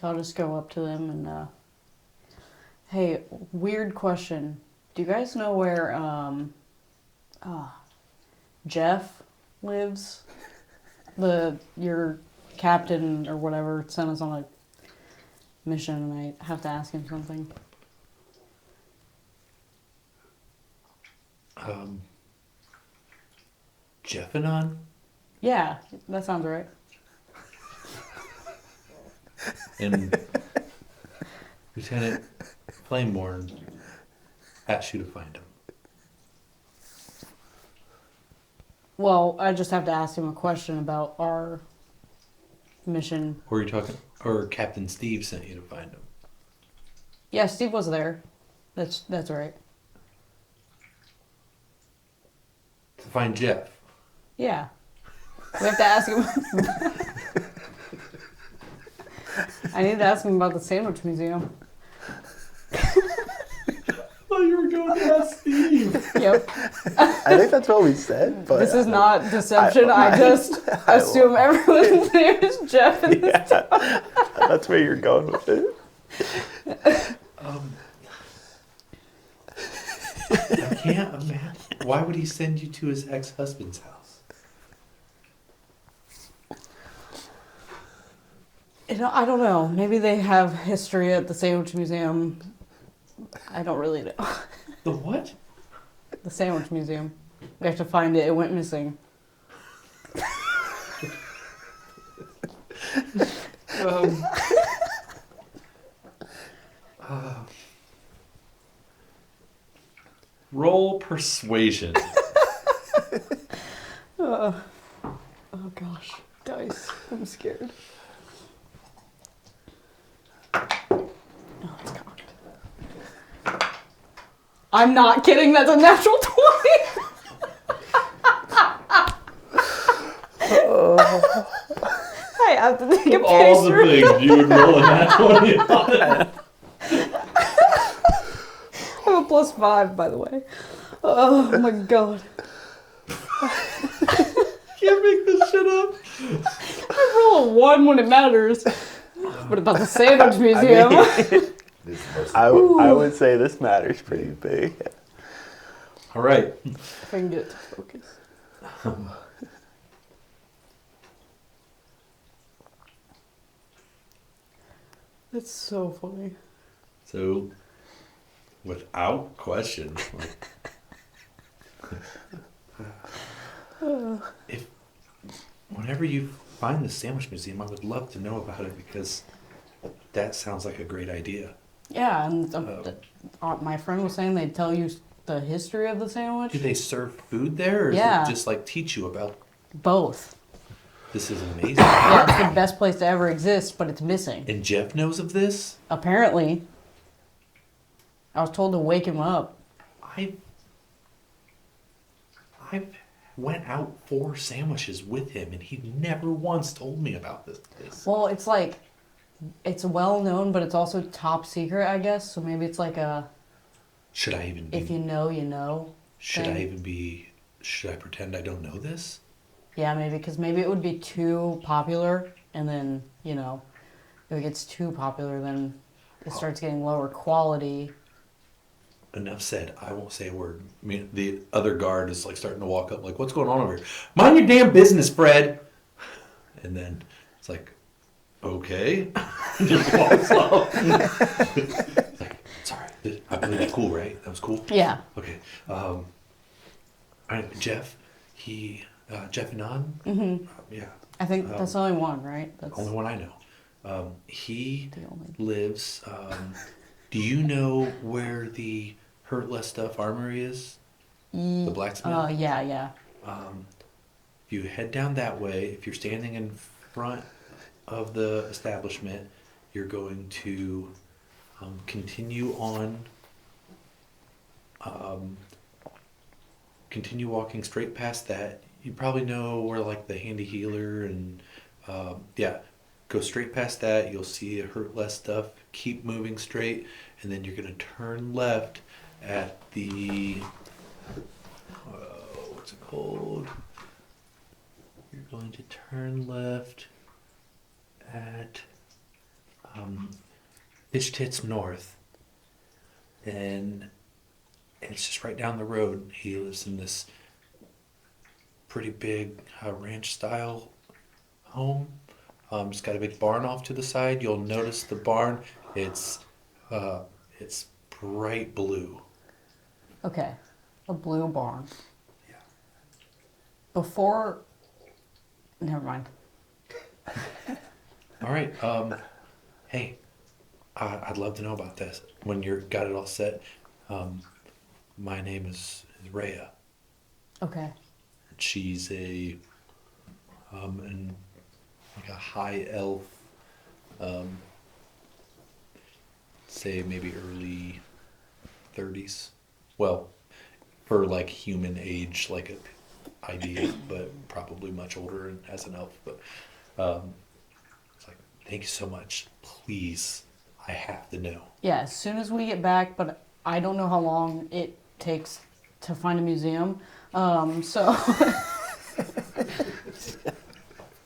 I'll just go up to them and, hey, weird question. Do you guys know where, Jeff lives? Your captain or whatever sent us on a mission, and I have to ask him something. Jeffernon? Yeah, that sounds right. And Lieutenant Flameborn asked you to find him. Well, I just have to ask him a question about our mission. Or are you talking? Or Captain Steve sent you to find him? Yeah, Steve was there. That's right. To find Jeff. Yeah. We have to ask him. I need to ask him about the Sandwich Museum. Oh, you were going to ask Steve. Yep. I think that's what we said, but This is not deception. I just assume everyone's name is Jeff. And yeah, that's where you're going with it. I can't imagine. Why would he send you to his ex-husband's house? I don't know. Maybe they have history at the Sandwich Museum. I don't really know. The what? The Sandwich Museum. We have to find it. It went missing. Roll persuasion. Oh gosh. Dice. I'm scared. Oh, it's cocked. I'm not kidding. That's a natural 20. I have to take a picture. All the things you would roll in that 20 on. I have a +5, by the way. Oh my god. Can't make this shit up. I roll a 1 when it matters. What about the Sandwich Museum? This is most I would say this matters pretty big. All right. If I can get it to focus. That's so funny. So, without question, if whenever you find the Sandwich Museum, I would love to know about it because that sounds like a great idea. Yeah, and my friend was saying they'd tell you the history of the sandwich. Do they serve food there, or is Yeah. it just like teach you about? Both. This is amazing. Yeah, it's the best place to ever exist, but it's missing. And Jeff knows of this. Apparently. I was told to wake him up. I went out for sandwiches with him, and he never once told me about this. Well, it's like, it's well known, but it's also top secret, I guess. So maybe it's like a, Should I even be? if you know, you know. Should thing. I even be? Should I pretend I don't know this? Yeah, maybe, because maybe it would be too popular, and then, you know, if it gets too popular, then it starts getting lower quality. Enough said. I won't say a word. I mean, the other guard is like starting to walk up, like, "What's going on over here? Mind your damn business, Fred." And then it's like, "Okay," just walks off. It's like, sorry, I believe that's cool, right? That was cool. Yeah. Okay. All right, Jeff. Jeff and An. Mm-hmm. Yeah. I think that's the only one, right? That's Only one I know. He the only. lives. Do you know where the Hurt Less Stuff Armory is? The blacksmith? Yeah. If you head down that way, if you're standing in front of the establishment, you're going to continue on Continue walking straight past that. You probably know where like the handy healer and yeah, go straight past that. You'll see a hurt less stuff. Keep moving straight, and then you're gonna turn left at the what's it called? You're going to turn left at Fish Tits North, and it's just right down the road. He lives in this pretty big ranch style home. It's got a big barn off to the side. You'll notice the barn. It's bright blue. Okay. A blue barn. Yeah. Before. Never mind. All right. Hey, I'd love to know about this. When you're got it all set, my name is Rhea. Okay. She's a like a high elf, say maybe early 30s. Well, for like human age, like a idea, but probably much older and as an elf. But it's like, thank you so much. Please, I have to know. Yeah, as soon as we get back, but I don't know how long it takes to find a museum. So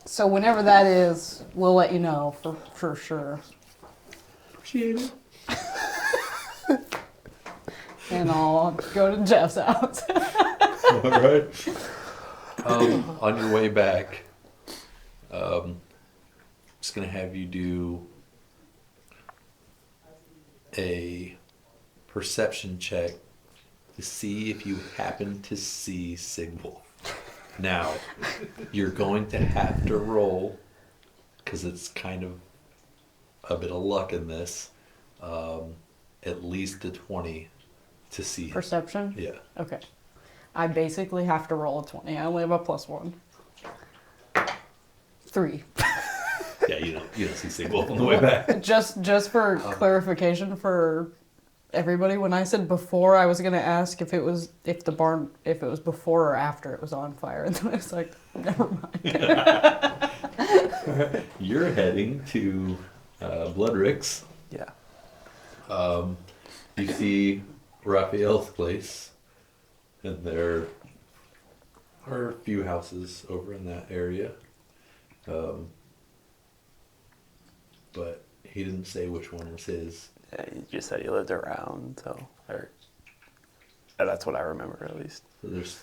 so whenever that is, we'll let you know for sure. Appreciate it. And I'll go to Jeff's house. All right. On your way back, just gonna have you do a perception check to see if you happen to see Sigwolf. Now, you're going to have to roll, because it's kind of a bit of luck in this, at least a 20 to see him. Perception? Yeah. Okay. I basically have to roll a 20. I only have a +1. 3. Yeah, you don't see Sigwolf on the way back. Just for clarification for everybody, when I said before, I was gonna ask if it was before or after it was on fire, and then I was like, never mind. You're heading to Bloodrick's. Yeah. You see Raphael's place, and there are a few houses over in that area. But he didn't say which one was his. Yeah, you just said he lived around, that's what I remember at least. So there's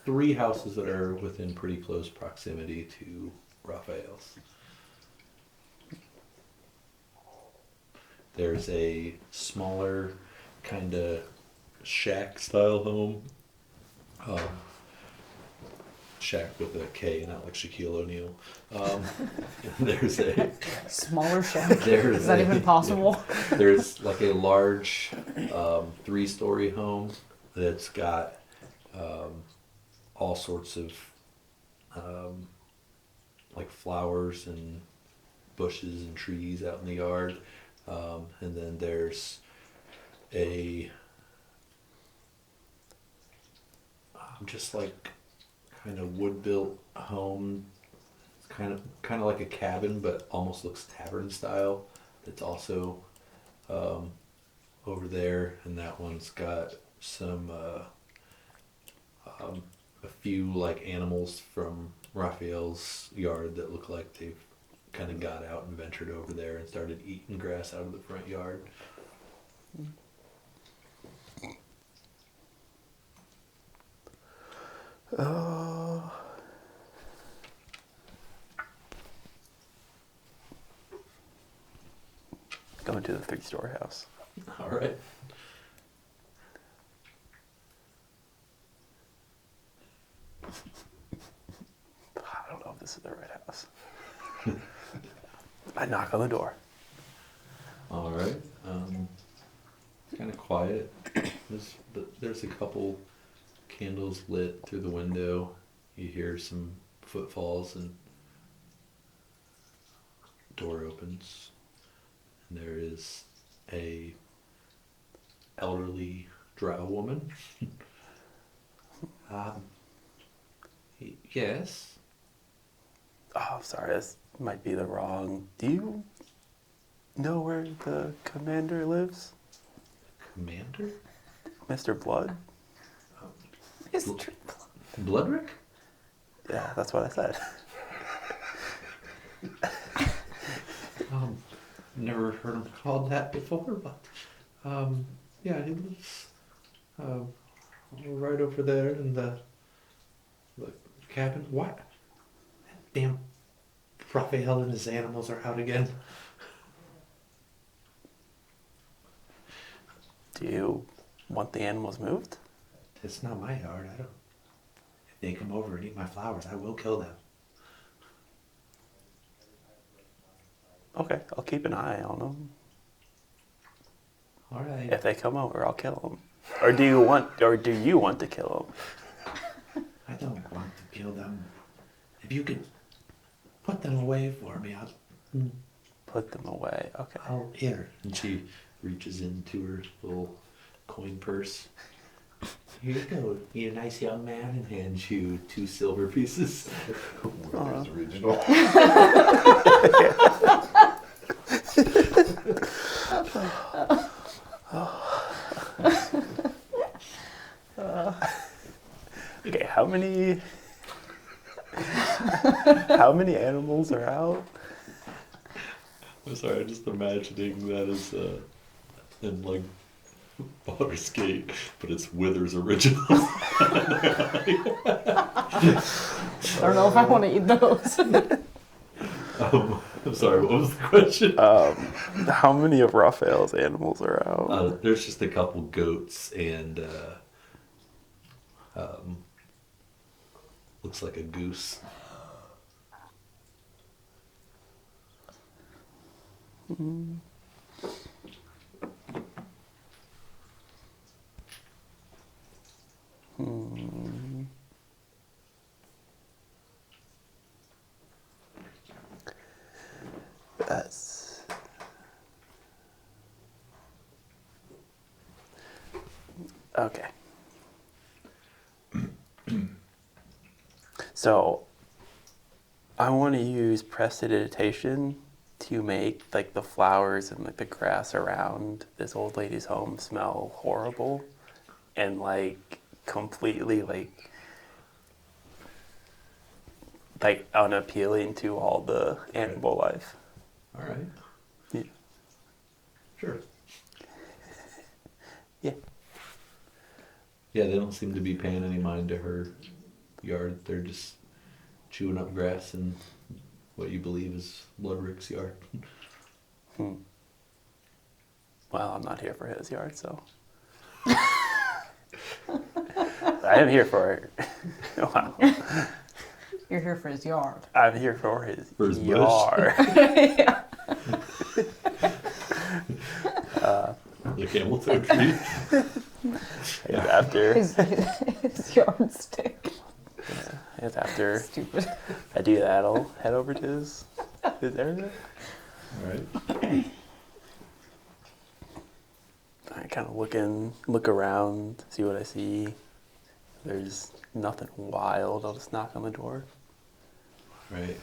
3 houses that are within pretty close proximity to Raphael's. There's a smaller kind of shack style home. Shack with a K, not like Shaquille O'Neal. There's a Smaller shack. Is that a- even possible? yeah. There's like a large 3-story home that's got all sorts of like flowers and bushes and trees out in the yard. And then there's a just like kind of wood built home. It's kind of like a cabin, but almost looks tavern style. It's also over there, and that one's got some a few like animals from Raphael's yard that look like they've kind of got out and ventured over there and started eating grass out of the front yard. Going to the 3-story house. All right. I don't know if this is the right house. I knock on the door. All right. It's kind of quiet. There's a couple candles lit through the window. You hear some footfalls and door opens. And there is a elderly drow woman. Yes. Oh, sorry, this might be the wrong. Do you know where the commander lives? Commander? Mr. Blood? Mr. Bloodrick? Yeah, that's what I said. Never heard him called that before, but yeah, he lives right over there in the cabin. What? That damn Raphael and his animals are out again. Do you want the animals moved? It's not my yard. I don't. If they come over and eat my flowers, I will kill them. Okay, I'll keep an eye on them. All right. If they come over, I'll kill them. Or do you want to kill them? I don't want to kill them. If you could put them away for me, Put them away. Okay. I'll here. And she reaches into her little coin purse. Here you go. Be a nice young man, and hands you 2 silver pieces. Withers original. Okay, how many animals are out? I'm sorry, I'm just imagining that as in like Baldur's Gate, but it's Withers original. I don't know if I want to eat those. I'm sorry, what was the question? How many of Raphael's animals are out? There's just a couple goats and looks like a goose. That's okay. So I want to use prestidigitation to make like the flowers and like the grass around this old lady's home smell horrible and like completely like unappealing to all the animal life. All right. Yeah. Sure. Yeah. Yeah, they don't seem to be paying any mind to her yard. They're just chewing up grass in what you believe is Bloodrick's yard. Well, I'm not here for his yard, so. I am here for it. Wow. You're here for his yard. I'm here for his bush. yard. The camel toe tree. After His yardstick. it's after Stupid. I do that, I'll head over to his area. All right. I kind of look around, see what I see. If there's nothing wild, I'll just knock on the door. Right.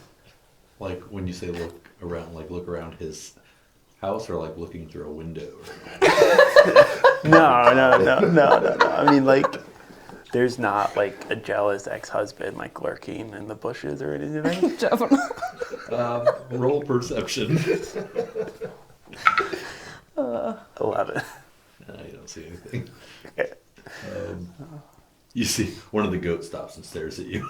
Like when you say look around, like look around his house, or like looking through a window. No. I mean, like, there's not like a jealous ex-husband like lurking in the bushes or anything. Definitely. Roll perception. 11. No, you don't see anything. Okay. You see one of the goats stops and stares at you.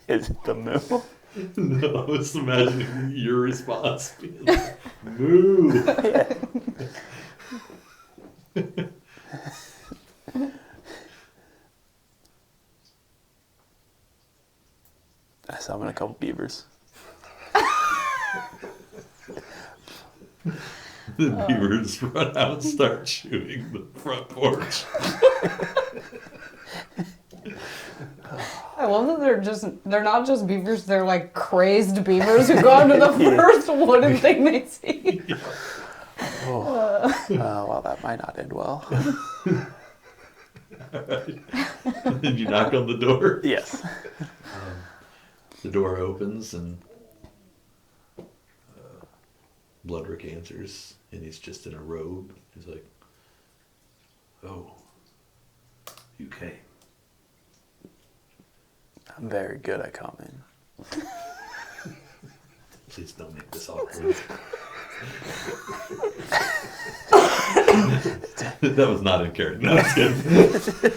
Is it the moo? No, I was imagining your response being like, moo. I summon a couple beavers. The beavers run out and start chewing the front porch. I love that they're not just beavers, they're like crazed beavers who go onto the first wooden thing they see. Well, that might not end well. Did you knock on the door? Yes. The door opens and Bloodrick answers, and he's just in a robe. He's like, "Oh, you came." I'm very good at coming. Please don't make this awkward. That was not in character. No, it's good.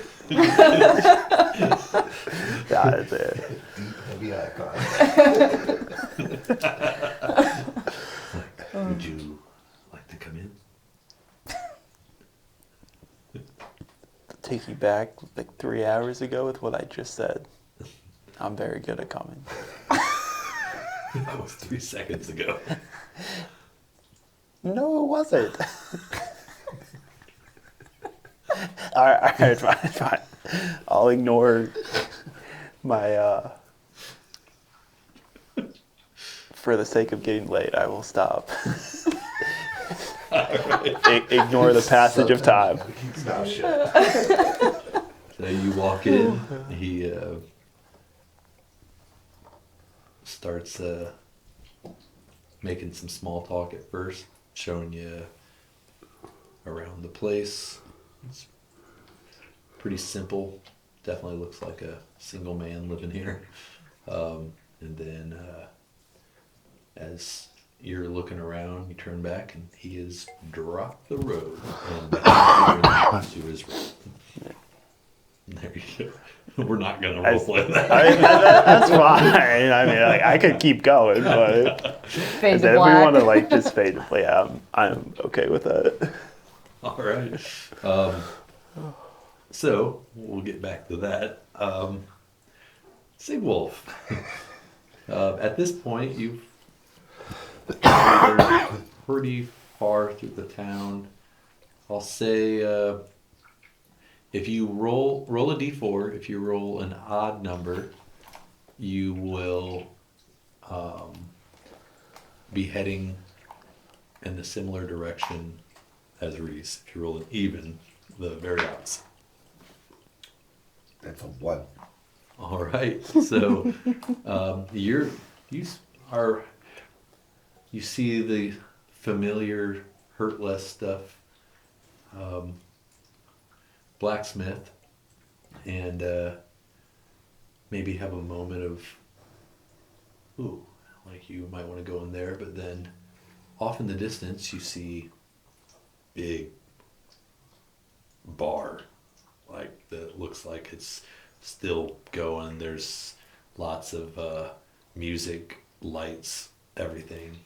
Yeah, that's it. Deep, heavy eye contact. Would you like to come in? Take you back like 3 hours ago with what I just said. I'm very good at coming. That was 3 seconds ago. No, it wasn't. all right, fine. I'll ignore my, for the sake of getting late, I will stop. Ignore the passage of time. Stop shit. So you walk in, he starts making some small talk at first, showing you around the place. It's pretty simple. Definitely looks like a single man living here. And then as you're looking around, you turn back and he has dropped the robe and to his room. There you go. We're not gonna roleplay that. That's fine. I mean, like, I could keep going, but Fade if to we black. want to like just fade to play, I'm okay with that. All right. So we'll get back to that. Sigwolf. At this point, you've wandered pretty far through the town. I'll say if you roll a d4, if you roll an odd number, you will be heading in a similar direction as Reese. If you roll an even, the very opposite. That's a 1. All right. So you see the familiar hurt less stuff. Blacksmith, and maybe have a moment of, ooh, like you might want to go in there, but then off in the distance you see big bar, like that looks like it's still going. There's lots of music, lights, everything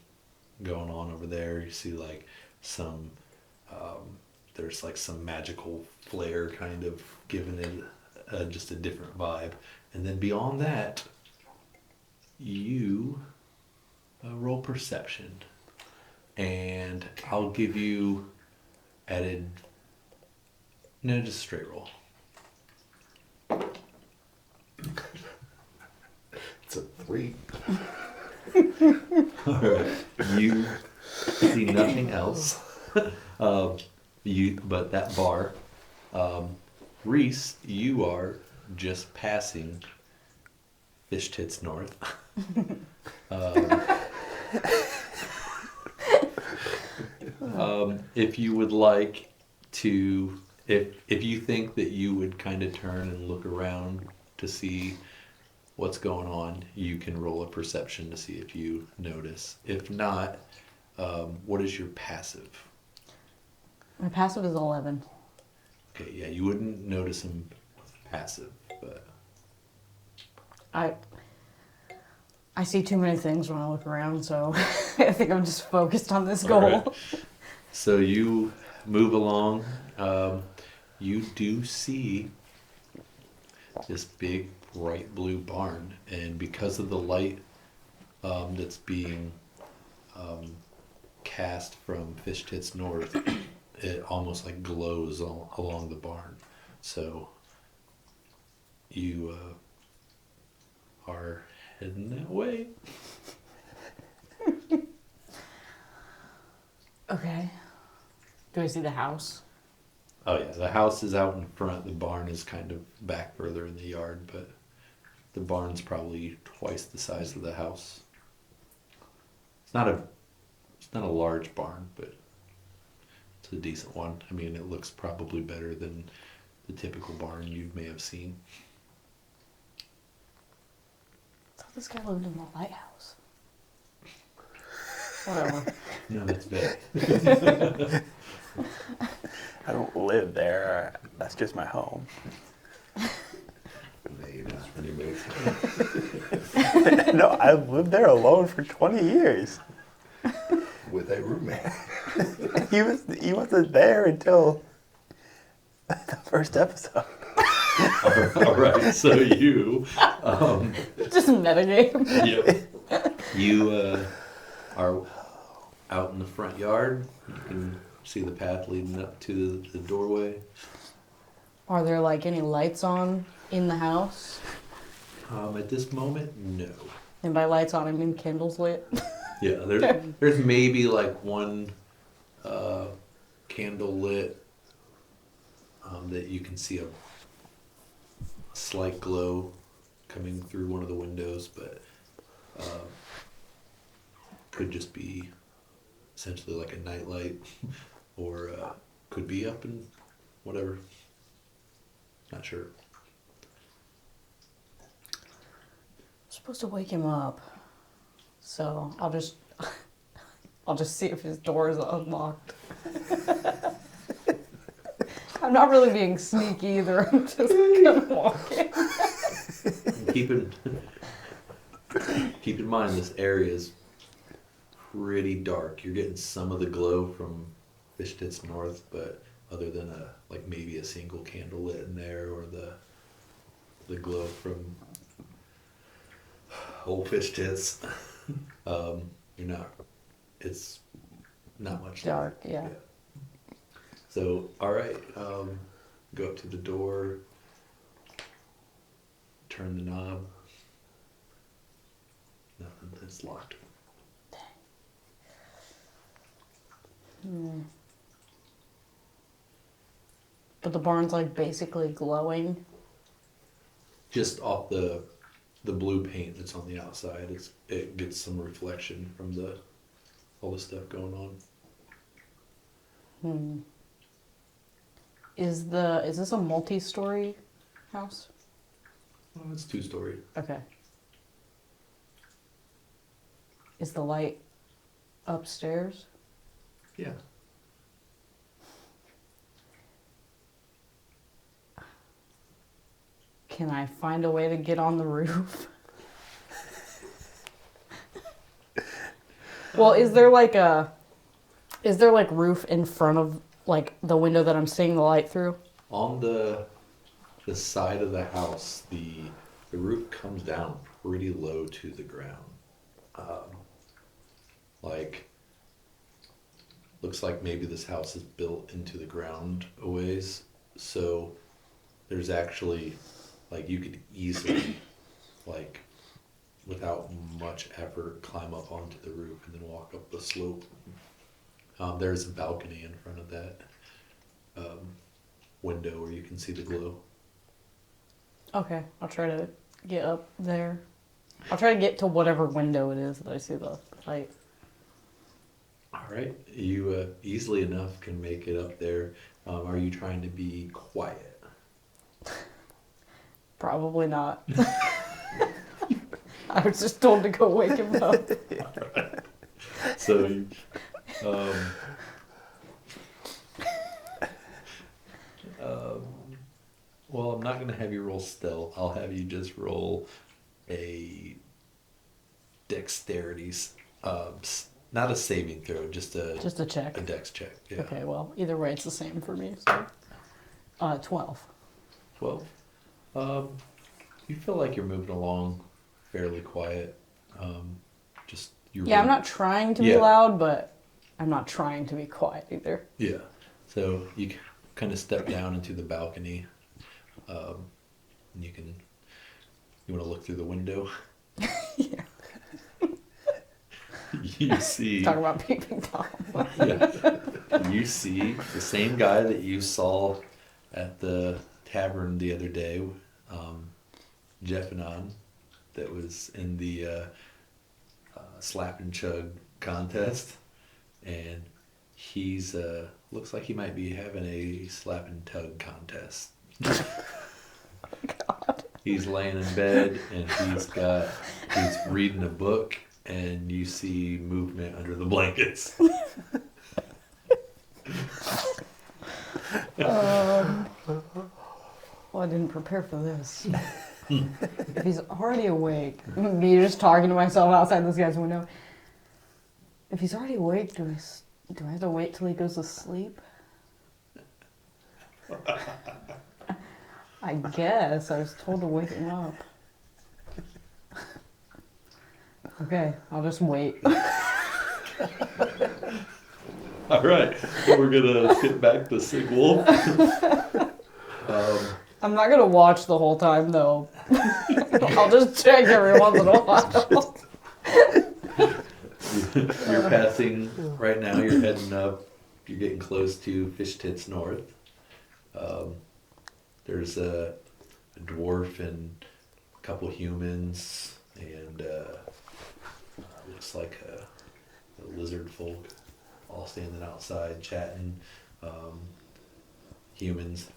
going on over there. You see like some there's like some magical flair kind of giving it just a different vibe. And then beyond that, you roll perception. And I'll give you just straight roll. It's a 3. All right. You see nothing else. But that bar, Reese, you are just passing Fish Tits North. If you would like to, if you think that you would kind of turn and look around to see what's going on, you can roll a perception to see if you notice. If not, what is your passive? My passive is 11. Okay, yeah, you wouldn't notice him passive, but I see too many things when I look around, so I think I'm just focused on this goal. All right. So you move along. You do see this big bright blue barn, and because of the light that's being cast from Fish Tits North, it almost like glows along the barn. So you are heading that way. Okay. Do I see the house? Oh yeah, the house is out in front. The barn is kind of back further in the yard, but the barn's probably twice the size of the house. It's not a large barn, but it's a decent one. I mean, it looks probably better than the typical barn you may have seen. I thought this guy lived in the lighthouse. Whatever. No, that's bad. I don't live there. That's just my home. That's pretty big. No, I've lived there alone for 20 years. With a roommate. He wasn't there until the first episode. All right, so you, Just a metagame. yep, you are out in the front yard. You can see the path leading up to the doorway. Are there like any lights on in the house? At this moment, no. And by lights on, I mean candles lit. Yeah, there's maybe like one candle lit that you can see a slight glow coming through one of the windows, but could just be essentially like a nightlight, or could be up and whatever. Not sure. I'm supposed to wake him up, so I'll just see if his door is unlocked. I'm not really being sneaky either. I'm just gonna walk in. Keep in mind this area is pretty dark. You're getting some of the glow from Fish Tits North, but other than like maybe a single candle lit in there, or the glow from Old Fish Tits, you're not. It's not much Dark, yeah. So, all right, go up to the door, turn the knob. Nothing. It's locked. But the barn's like basically glowing. Just off the blue paint that's on the outside, it gets some reflection from all the stuff going on. Is this a multi-story house? Well, it's 2-story. Okay. Is the light upstairs? Yeah. Can I find a way to get on the roof? Well, is there like roof in front of like the window that I'm seeing the light through? On the side of the house, the roof comes down pretty low to the ground. Like, looks like maybe this house is built into the ground a ways. So there's actually, like, you could easily, like, without much effort, climb up onto the roof and then walk up the slope. There's a balcony in front of that window where you can see the glow. Okay, I'll try to get up there. I'll try to get to whatever window it is that I see the light. All right, you easily enough can make it up there. Are you trying to be quiet? Probably not. I was just told to go wake him up. So, well, I'm not going to have you roll stealth. I'll have you just roll a dexterity, not a saving throw, just a check. A dex check. Yeah. Okay, well, either way, it's the same for me. So, 12. 12. You feel like you're moving along fairly quiet. Just you're. Yeah, I'm not trying to be Yeah. loud, but I'm not trying to be quiet either. Yeah. So you kind of step down into the balcony. And you can You want to look through the window? Yeah. You see. Talk about peeping Tom. Yeah. You see the same guy that you saw at the tavern the other day, Jeff and On, that was in the slap and chug contest, and he's looks like he might be having a slap and tug contest. God. He's laying in bed and he's reading a book, and you see movement under the blankets. Well, I didn't prepare for this. If he's already awake, me just talking to myself outside this guy's window. If he's already awake, do I have to wait till he goes to sleep? I guess. I was told to wake him up. Okay, I'll just wait. All right, so we're gonna skip back to Sig Wolf. I'm not gonna watch the whole time though. I'll just check every once in a while. You're passing right now. You're heading up. You're getting close to Fish Tits North. There's a dwarf and a couple humans, and looks like a lizard folk all standing outside chatting. Humans.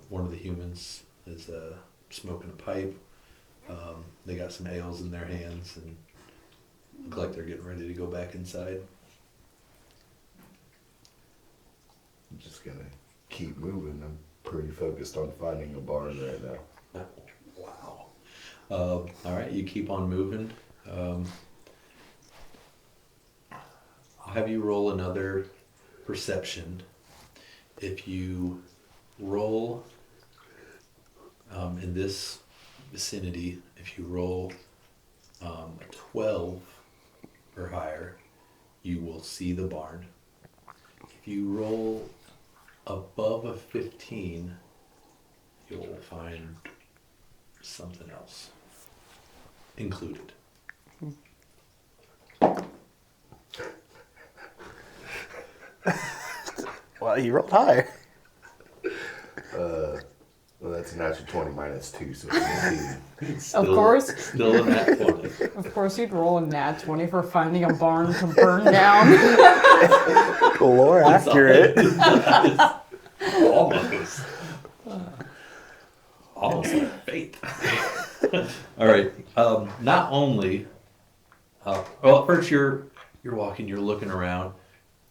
One of the humans is smoking a pipe. They got some ales in their hands and look like they're getting ready to go back inside. I'm just gonna keep moving. I'm pretty focused on finding a barn right now. Wow. All right, you keep on moving. I'll have you roll another perception. If you roll in this vicinity, if you roll a 12 or higher, you will see the barn. If you roll above a 15, you'll find something else included. Well, you rolled higher. Well, that's a natural 20 minus 2, so it's 18. Of course. Still in that 20. Of course, you'd roll a nat 20 for finding a barn to burn down. Lore accurate. Almost. Almost like fate. All right. Not only, well, first you're walking, you're looking around,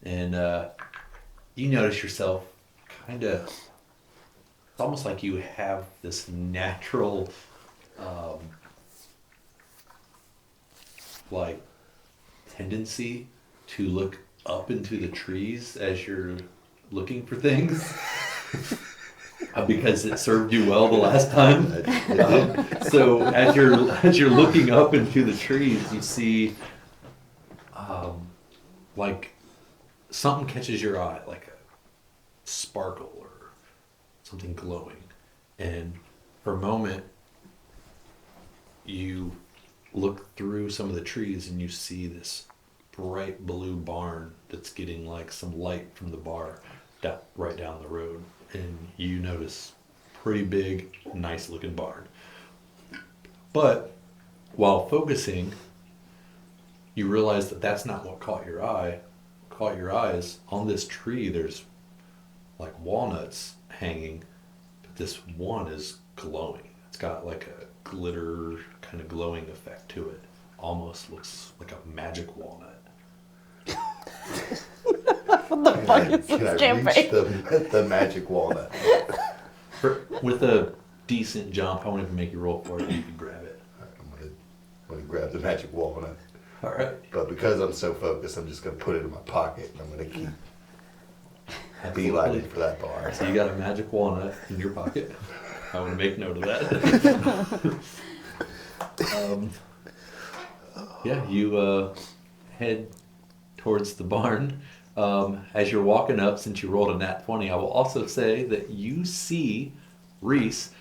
and you notice yourself kind of. It's almost like you have this natural, like, tendency to look up into the trees as you're looking for things. Because it served you well the last time. So as you're looking up into the trees, you see, like, something catches your eye, like a sparkle or something glowing, and for a moment you look through some of the trees and you see this bright blue barn that's getting like some light from the bar right down the road, and you notice pretty big, nice looking barn. But while focusing, you realize that that's not what caught your eye. What caught your eyes on this tree, there's like walnuts hanging, but this one is glowing. It's got like a glitter kind of glowing effect to it. Almost looks like a magic walnut. What the fuck is Can I this campaign? reach the magic walnut? With a decent jump, I won't even make you roll for it. You can grab it. I'm gonna grab the magic walnut. All right. But because I'm so focused, I'm just gonna put it in my pocket and I'm gonna keep Absolutely. beelining for that bar. So you got a magic walnut in your pocket. I want to make note of that. Yeah, you head towards the barn. As you're walking up, since you rolled a nat 20, I will also say that you see Reese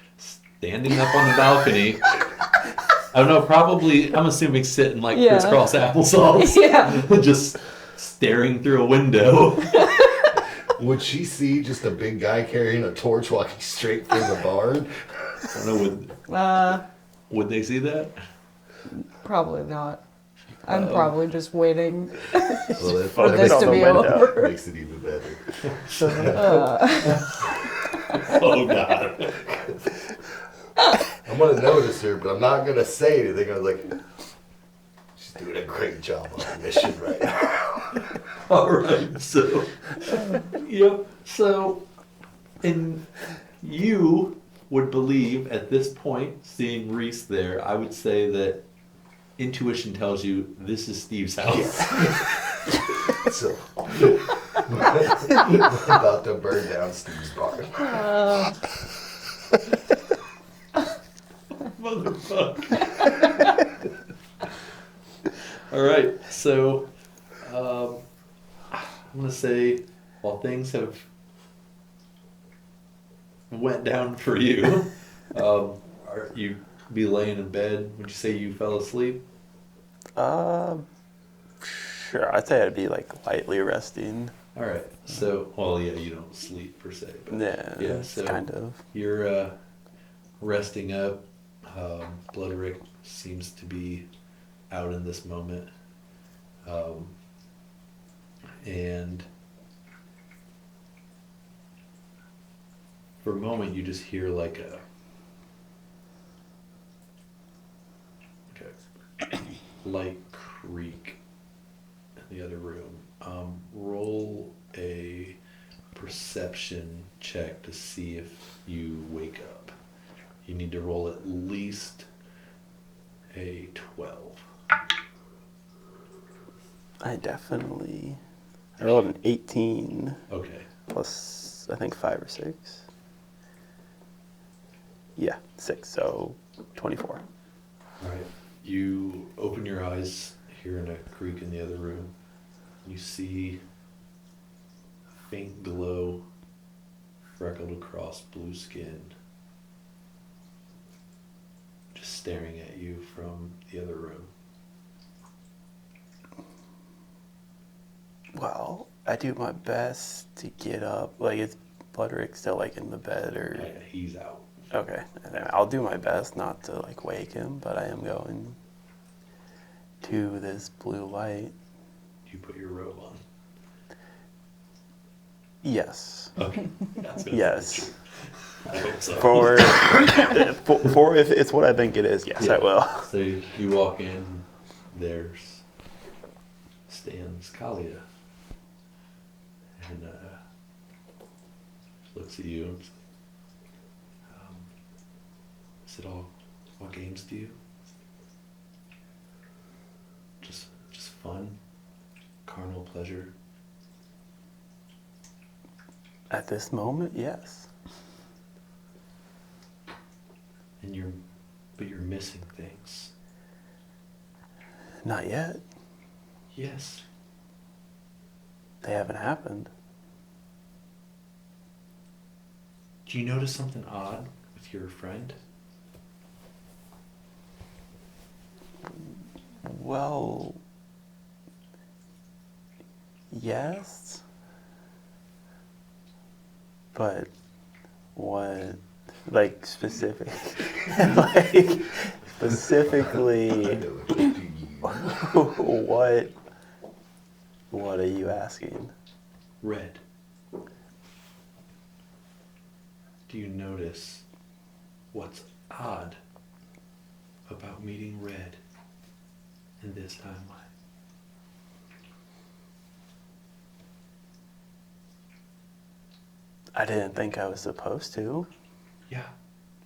standing up on the balcony. I don't know, probably, I'm assuming sitting like Yeah. crisscross applesauce. Yeah. Just staring through a window. Would she see just a big guy carrying a torch walking straight from the barn? I don't know, would they see that? Probably not. I'm probably just waiting Well, for Focus this on to the be window. over. makes it even better. Oh, God. I'm gonna notice her, but I'm not gonna say anything. I was like, she's doing a great job on the mission right now. All right, so, yep, so, and you would believe at this point, seeing Reese there, I would say that intuition tells you this is Steve's house. So, we're about to burn down Steve's barn. Motherfucker. All right, so I'm gonna say while things have went down for you, are you be laying in bed? Would you say you fell asleep? Sure, I'd say I'd be like lightly resting. All right, so well, yeah, you don't sleep per se, but Yeah, yeah, it's so kind of. you're resting up. Blooderick seems to be out in this moment. And for a moment, you just hear like a light creak in the other room. Roll a perception check to see if you wake up. You need to roll at least a 12. I rolled an 18 Okay. plus, I think, 5 or 6. Yeah, 6, so 24. All right. You open your eyes, hearing a creak in the other room. You see a faint glow, freckled across blue skin, just staring at you from the other room. Well, I do my best to get up. Like, is Blooderick still, like, in the bed, or? Yeah, he's out. Okay, I'll do my best not to, like, wake him, but I am going to this blue light. You put your robe on. Yes. Okay. That's gonna Yes. I hope so. For if it's what I think it is, yes, I will. So you walk in, there's stands Kalia, and looks at you and says, is it all, what games do you? Just fun, carnal pleasure. At this moment, yes. But you're missing things. Not yet. Yes. They haven't happened. Do you notice something odd with your friend? Well, yes. But what, like, specific, like, specifically, what are you asking? Red. Do you notice what's odd about meeting Red in this timeline? I didn't think I was supposed to, Yeah,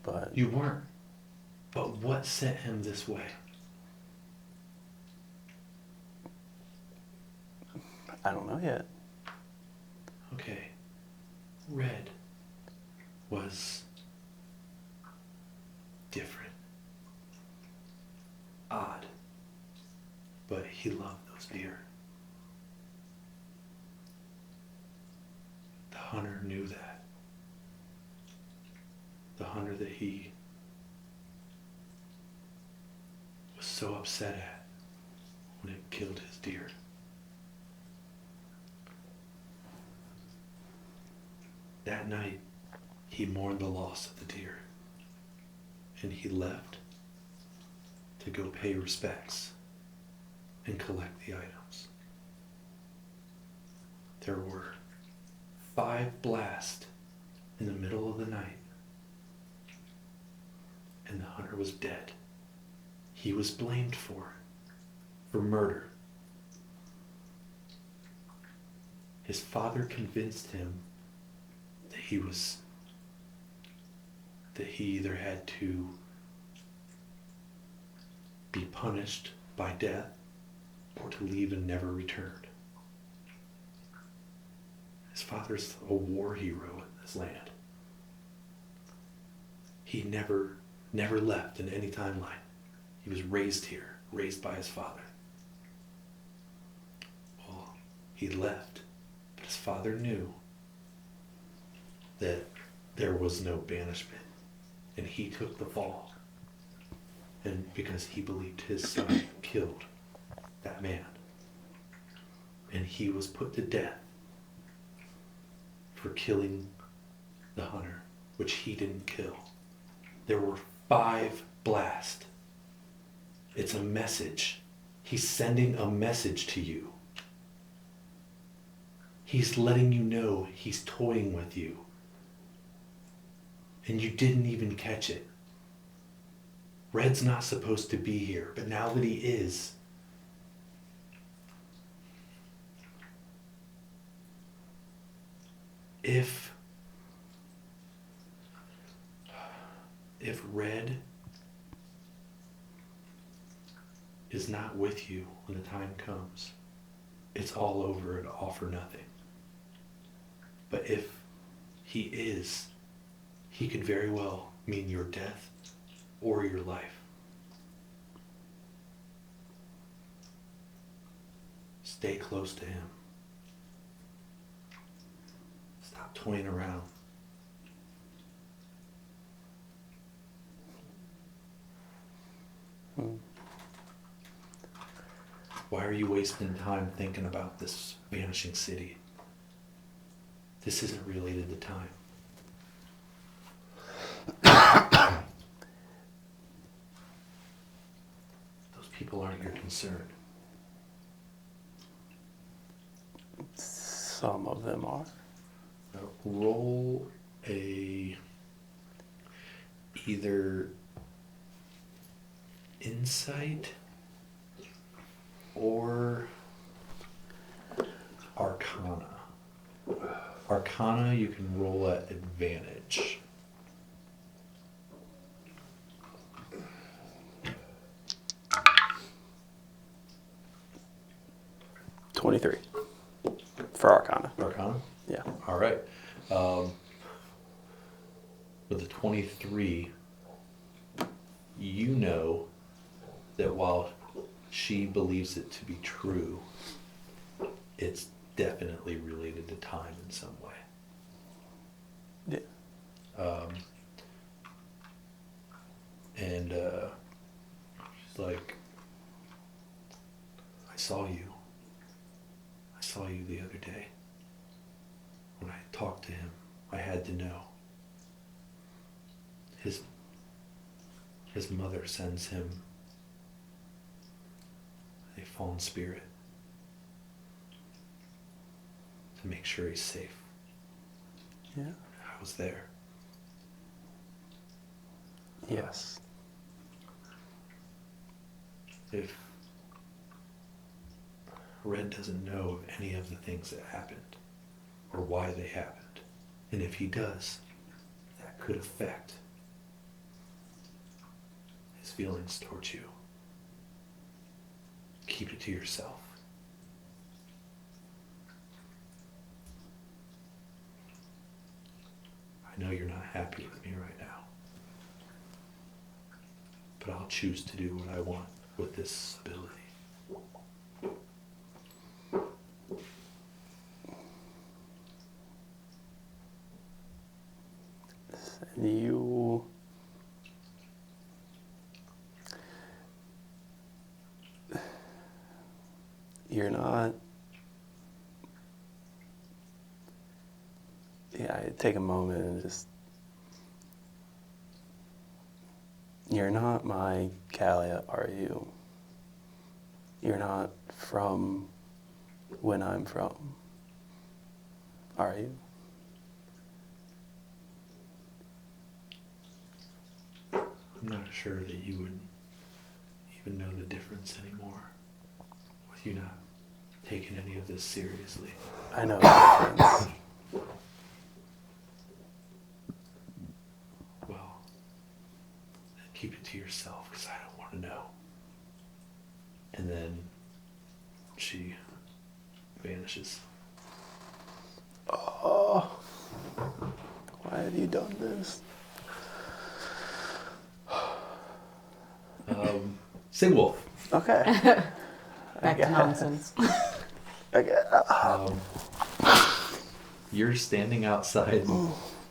but you weren't. But what sent him this way? I don't know yet. Okay. Red was different. Odd. But he loved those deer. The hunter knew that. The hunter that he so upset at when it killed his deer. That night, he mourned the loss of the deer, and he left to go pay respects and collect the items. There were 5 blasts in the middle of the night, and the hunter was dead. He was blamed for murder. His father convinced him that he either had to be punished by death or to leave and never returned. His father's a war hero in this land. He never left in any timeline. He was raised here, raised by his father. Well, he left, but his father knew that there was no banishment, and he took the fall. And because he believed his son killed that man, and he was put to death for killing the hunter, which he didn't kill. There were 5 blasts. It's a message. He's sending a message to you. He's letting you know he's toying with you. And you didn't even catch it. Red's not supposed to be here, but now that he is, if Red is not with you when the time comes, it's all over and all for nothing. But if he is, he could very well mean your death or your life. Stay close to him. Stop toying around. Why are you wasting time thinking about this vanishing city? This isn't related to time. Those people aren't your concern. Some of them are. Now, roll a either insight or arcana. Arcana you can roll at advantage. $23 for Arcana. Arcana? Yeah. All right. With a 23, you know that while she believes it to be true, it's definitely related to time in some way. Yeah. And she's like, I saw you the other day. When I talked to him, I had to know. His mother sends him a fallen spirit to make sure he's safe. Yeah. I was there. Yes. If Red doesn't know of any of the things that happened or why they happened, and if he does, that could affect his feelings towards you. Keep it to yourself. I know you're not happy with me right now, but I'll choose to do what I want with this ability. You You're not. Yeah, I take a moment and just. You're not my Kalia, are you? You're not from when I'm from, are you? I'm not sure that you would even know the difference anymore with you not taking any of this seriously. I know the difference. Well, keep it to yourself because I don't want to know. And then she vanishes. Oh, why have you done this? Sigwolf. Okay. Back to nonsense. Okay. You're standing outside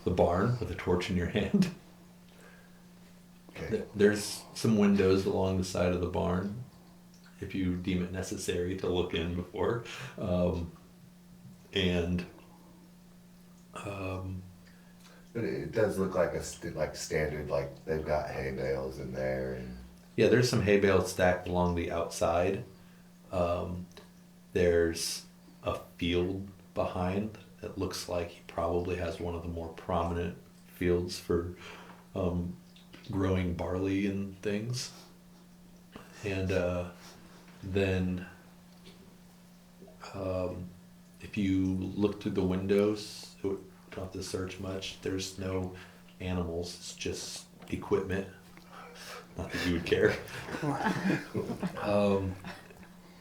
the barn with a torch in your hand. Okay. There's some windows along the side of the barn if you deem it necessary to look in before. But it does look like like standard, like they've got hay bales in there, and Yeah, there's some hay bales stacked along the outside. There's a field behind that looks like he probably has one of the more prominent fields for growing barley and things. And then if you look through the windows, you don't have to search much. There's no animals, it's just equipment. Not that you would care.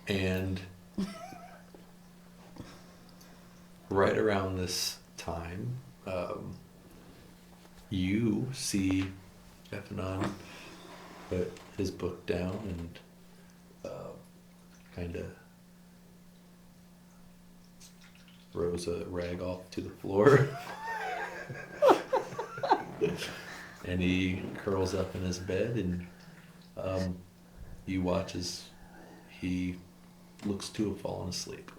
And right around this time, you see Ephanon put his book down and kind of throws a rag off to the floor. And he curls up in his bed, and you watch as he looks to have fallen asleep.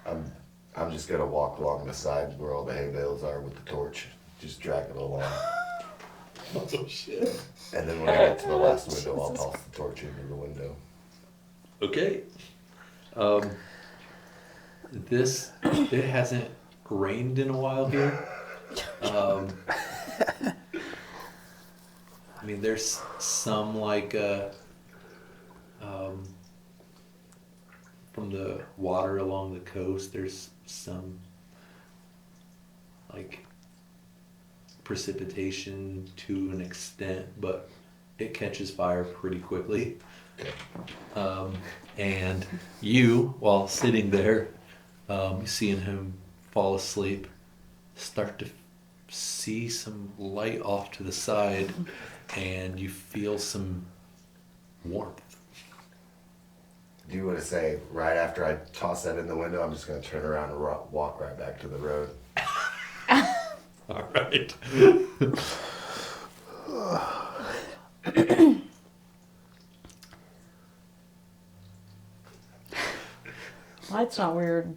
I'm just gonna walk along the side where all the hay bales are with the torch, just drag it along. Oh shit. And then when I get to the last window, I'll toss the torch into the window. Okay. It hasn't rained in a while here. I mean, there's some like from the water along the coast, there's some like precipitation to an extent, but it catches fire pretty quickly. Okay. And you, while sitting there, seeing him fall asleep, start to see some light off to the side, and you feel some warmth. Do you want to say right after I toss that in the window, I'm just gonna turn around and walk right back to the road? All right. Light's not weird,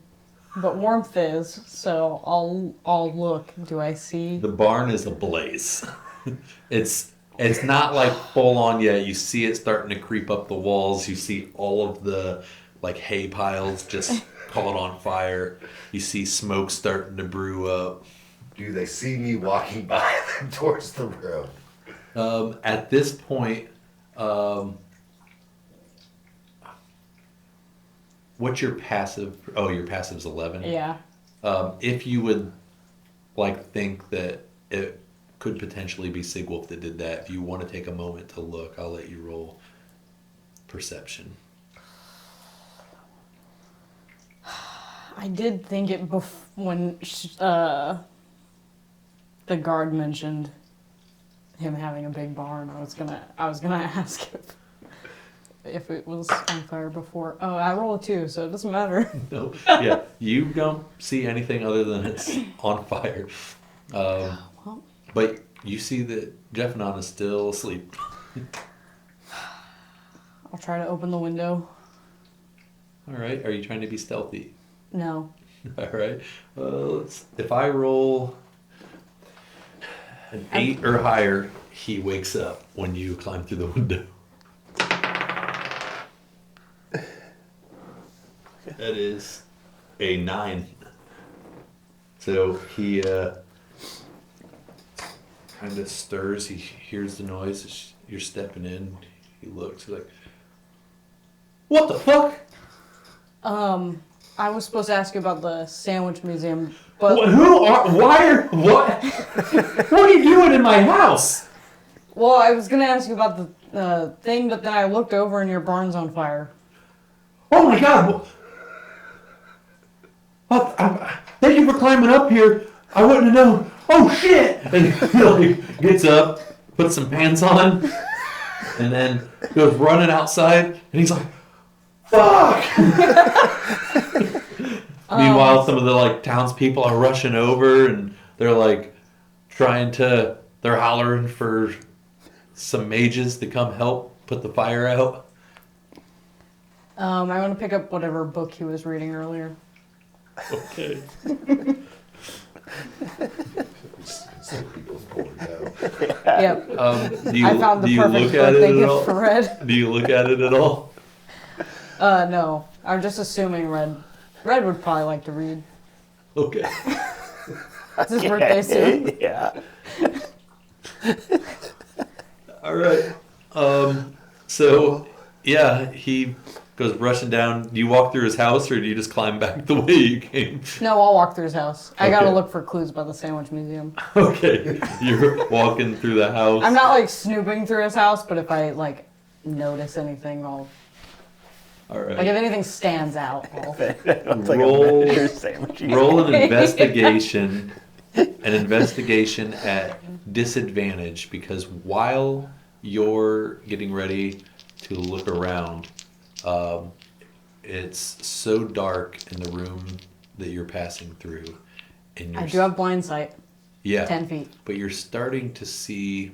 but warmth is. So I'll look. Do I see? The barn is ablaze. It's not like full on yet. You see it starting to creep up the walls. You see all of the like hay piles just caught on fire. You see smoke starting to brew up. Do they see me walking by them towards the road? At this point, what's your passive? Oh, your passive's 11. Yeah. If you would like think that it could potentially be Sigwolf that did that, if you want to take a moment to look, I'll let you roll perception. I did think it when the guard mentioned him having a big barn. I was gonna ask if it was on fire before. Oh, I rolled a 2, so it doesn't matter. No, yeah, you don't see anything other than it's on fire. Well, But you see that Jeffernon is still asleep. I'll try to open the window. All right. Are you trying to be stealthy? No. All right. If I roll an 8 or higher, he wakes up when you climb through the window. That is a 9. So he kind of stirs. He hears the noise. You're stepping in. He looks. He's like, "What the fuck? I was supposed to ask you about the sandwich museum, but What are you doing in my house?" well, I was gonna ask you about the thing, but then I looked over and your barn's on fire. Oh my god! Thank you for climbing up here. I wouldn't have known. Oh shit! And he like, gets up, puts some pants on, and then goes running outside. And he's like, "Fuck!" Meanwhile, some of the like townspeople are rushing over, and they're like they're hollering for some mages to come help put the fire out. I want to pick up whatever book he was reading earlier. Okay. So people's bored out. Yep. I found the perfect birthday gift for Red. Do you look at it at all? No. I'm just assuming Red would probably like to read. Okay. It's his birthday soon. Yeah. All right. So, yeah, he goes rushing down. Do you walk through his house, or do you just climb back the way you came? No, I'll walk through his house. I gotta Okay. look for clues by the sandwich museum. Okay. You're walking through the house. I'm not like snooping through his house, but if I like notice anything, I'll All right. like if anything stands out, I'll... It's like Roll- a miniature sandwich. Roll an investigation. An investigation at disadvantage, because while you're getting ready to look around, it's so dark in the room that you're passing through, and I do have blind sight. yeah, 10 feet. but you're starting to see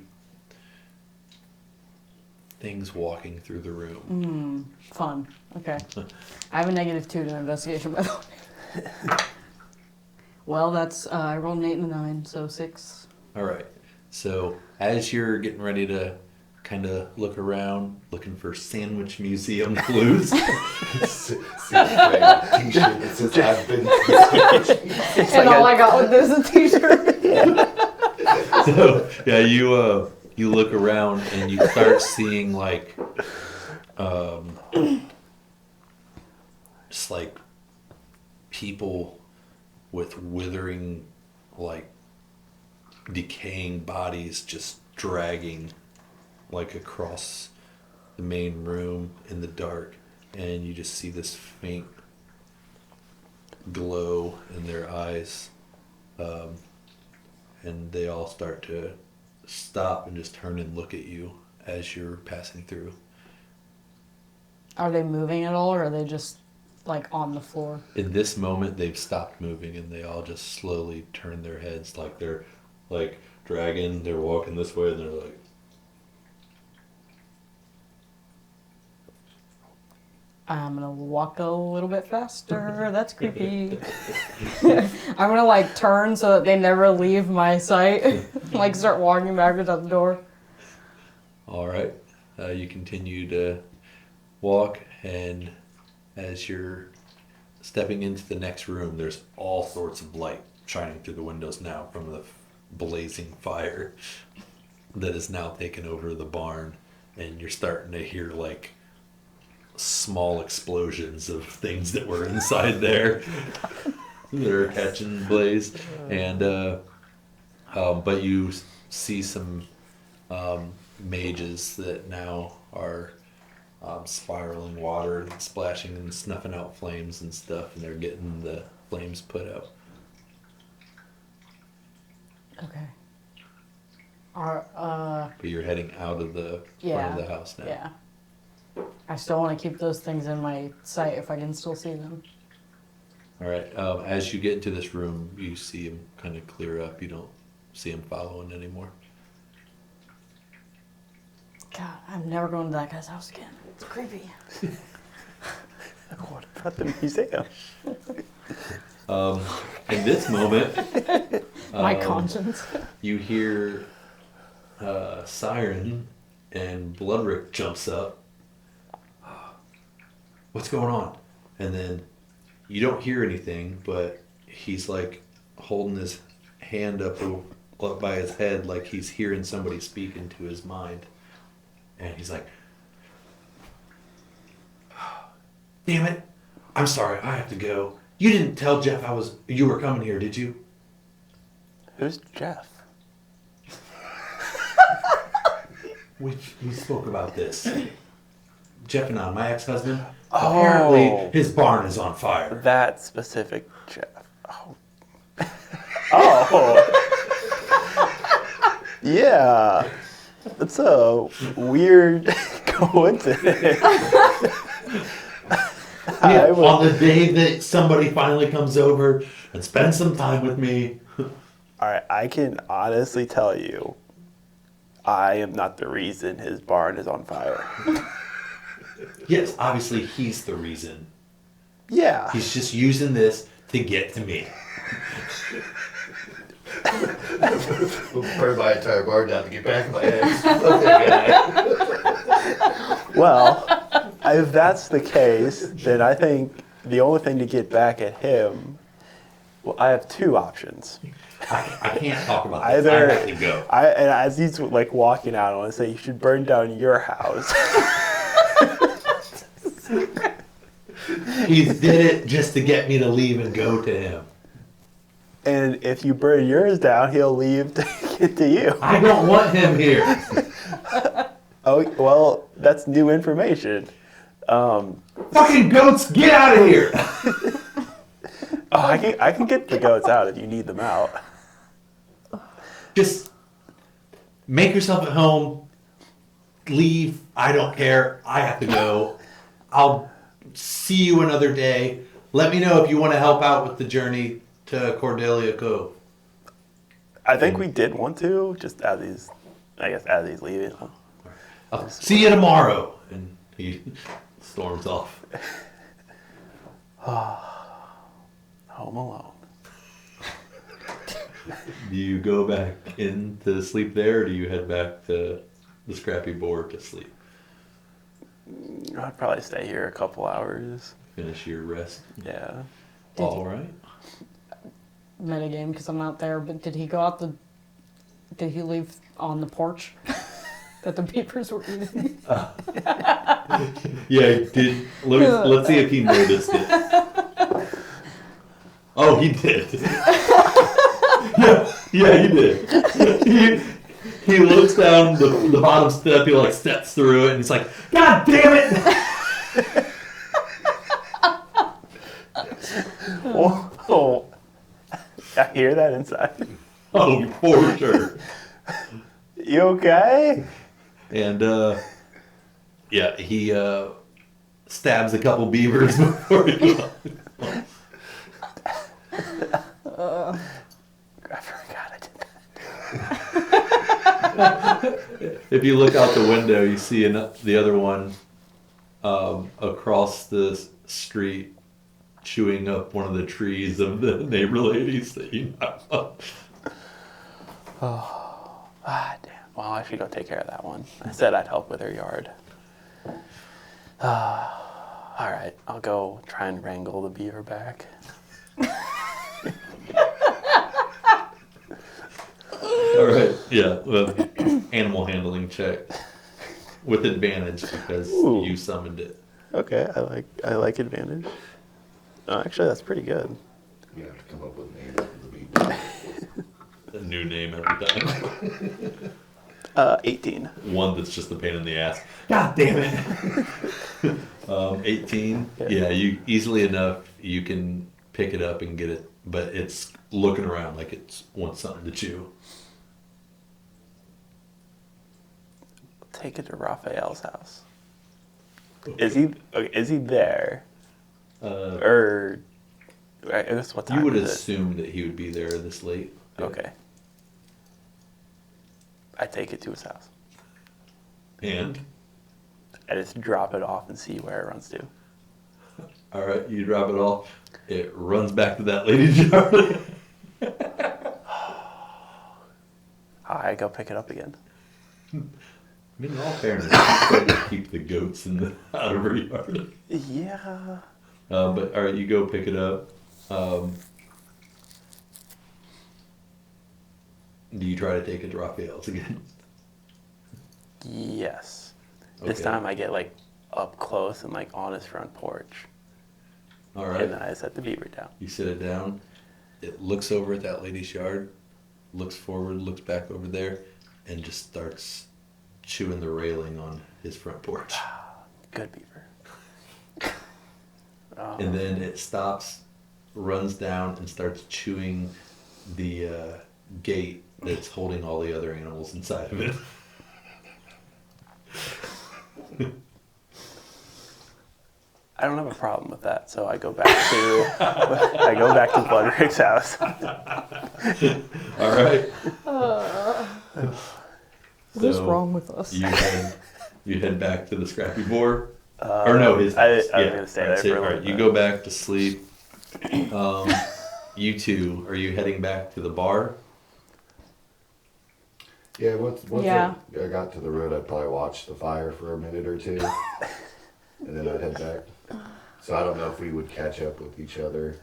things walking through the room. Fun. Okay. I have a -2 to investigation, by the way. Well, that's, I rolled an 8 and a 9, so 6. All right. So as you're getting ready to kind of look around, looking for sandwich museum clues. T-shirt that says I've been to the sandwich. And all I got with this is a t-shirt. So yeah, you look around and you start seeing like, just like people with withering, like decaying bodies just dragging like across the main room in the dark, and you just see this faint glow in their eyes, and they all start to stop and just turn and look at you as you're passing through. Are they moving at all, or are they just like on the floor? In this moment, they've stopped moving, and they all just slowly turn their heads, like they're like dragging. They're walking this way, and they're like, I'm gonna walk a little bit faster. That's creepy. I'm gonna like turn so that they never leave my sight. Like start walking backwards out the door. all right. You continue to walk, and as you're stepping into the next room, there's all sorts of light shining through the windows now from the blazing fire that has now taken over the barn, and you're starting to hear like small explosions of things that were inside there that are catching blaze, and but you see some mages that now are spiraling water and splashing and snuffing out flames and stuff, and they're getting the flames put out. Okay. But you're heading out of the front of the house now. Yeah. I still want to keep those things in my sight if I can still see them. All right. As you get into this room, you see him kind of clear up. You don't see him following anymore. God, I'm never going to that guy's house again. It's creepy. What about the museum? In this moment, My conscience. you hear siren, and Bloodrick jumps up. What's going on? And then you don't hear anything, but he's like holding his hand up by his head like he's hearing somebody speak into his mind. And he's like, damn it, I'm sorry, I have to go. You didn't tell Jeff you were coming here, did you? Who's Jeff? We spoke about this. Jeff and I, my ex-husband, apparently his barn is on fire. That specific Jeff. Oh. Oh. Yeah. That's a weird coincidence. Yeah, on the day that somebody finally comes over and spends some time with me. All right, I can honestly tell you, I am not the reason his barn is on fire. Yes, obviously he's the reason. Yeah. He's just using this to get to me. Burn my entire barn down to get back my ex. Fuck that guy. Well, if that's the case, then I think the only thing to get back at him, well, I have two options. I can't talk about this. Either I have to go. and as he's like walking out, I want to say you should burn down your house. He did it just to get me to leave and go to him. And if you burn yours down, he'll leave to get to you. I don't want him here. Oh, well, that's new information. Fucking goats, get out of here. Oh, I can get the goats out if you need them out. Just make yourself at home. Leave. I don't care. I have to go. I'll see you another day. Let me know if you want to help out with the journey to Cordelia Cove. I think we did want to, just as he's leaving. I'll see you tomorrow. And he storms off. Home alone. Do you go back in to sleep there, or do you head back to the scrappy board to sleep? I'd probably stay here a couple hours. Finish your rest. Yeah. All right. Metagame, because I'm not there, but did he leave on the porch that the beavers were eating? Yeah, he did. Let's see if he noticed it. Oh, he did. yeah, he did. He looks down the bottom step. He like steps through it, and he's like, "God damn it!" Oh, I hear that inside. Oh, for sure. You okay? And yeah, he stabs a couple beavers before he goes. I forgot I did that. If you look out the window, you see the other one across the street chewing up one of the trees of the neighbor ladies that you know. Ah, damn. Well, I should go take care of that one. I said I'd help with her yard. All right, I'll go try and wrangle the beaver back. All right, yeah, well, animal handling check with advantage because Ooh. you summoned it. Okay, I like advantage. Oh, actually, that's pretty good. You have to come up with names for the beavers. A new name every time. 18. One that's just a pain in the ass. God damn it. 18. Yeah, you easily enough you can pick it up and get it, but it's looking around like it wants something to chew. Take it to Raphael's house. Is he there? Or I guess what time You would is it? assume that he would be there this late. Okay. I take it to his house. And? I just drop it off and see where it runs to. All right, you drop it off. It runs back to that lady's yard. I go pick it up again. I mean, in all fairness, you try to keep the goats out of her yard. Yeah. But all right, you go pick it up. Do you try to take it to Raphael's again? Yes. This Okay. time I get like up close and like on his front porch. All right. And then I set the beaver down. You sit it down. It looks over at that lady's yard, looks forward, looks back over there, and just starts chewing the railing on his front porch. Good beaver. And then it stops, runs down, and starts chewing the gate that's holding all the other animals inside of it. I don't have a problem with that, so I go back to Budrick's house. All right. What is So wrong with us? you head back to the scrappy boar. Or no, his I house. was gonna stay there for a all little right, you bit. go back to sleep. You two, are you heading back to the bar? Yeah, once Yeah. I got to the road, I'd probably watch the fire for a minute or two, and then I'd head back. So I don't know if we would catch up with each other,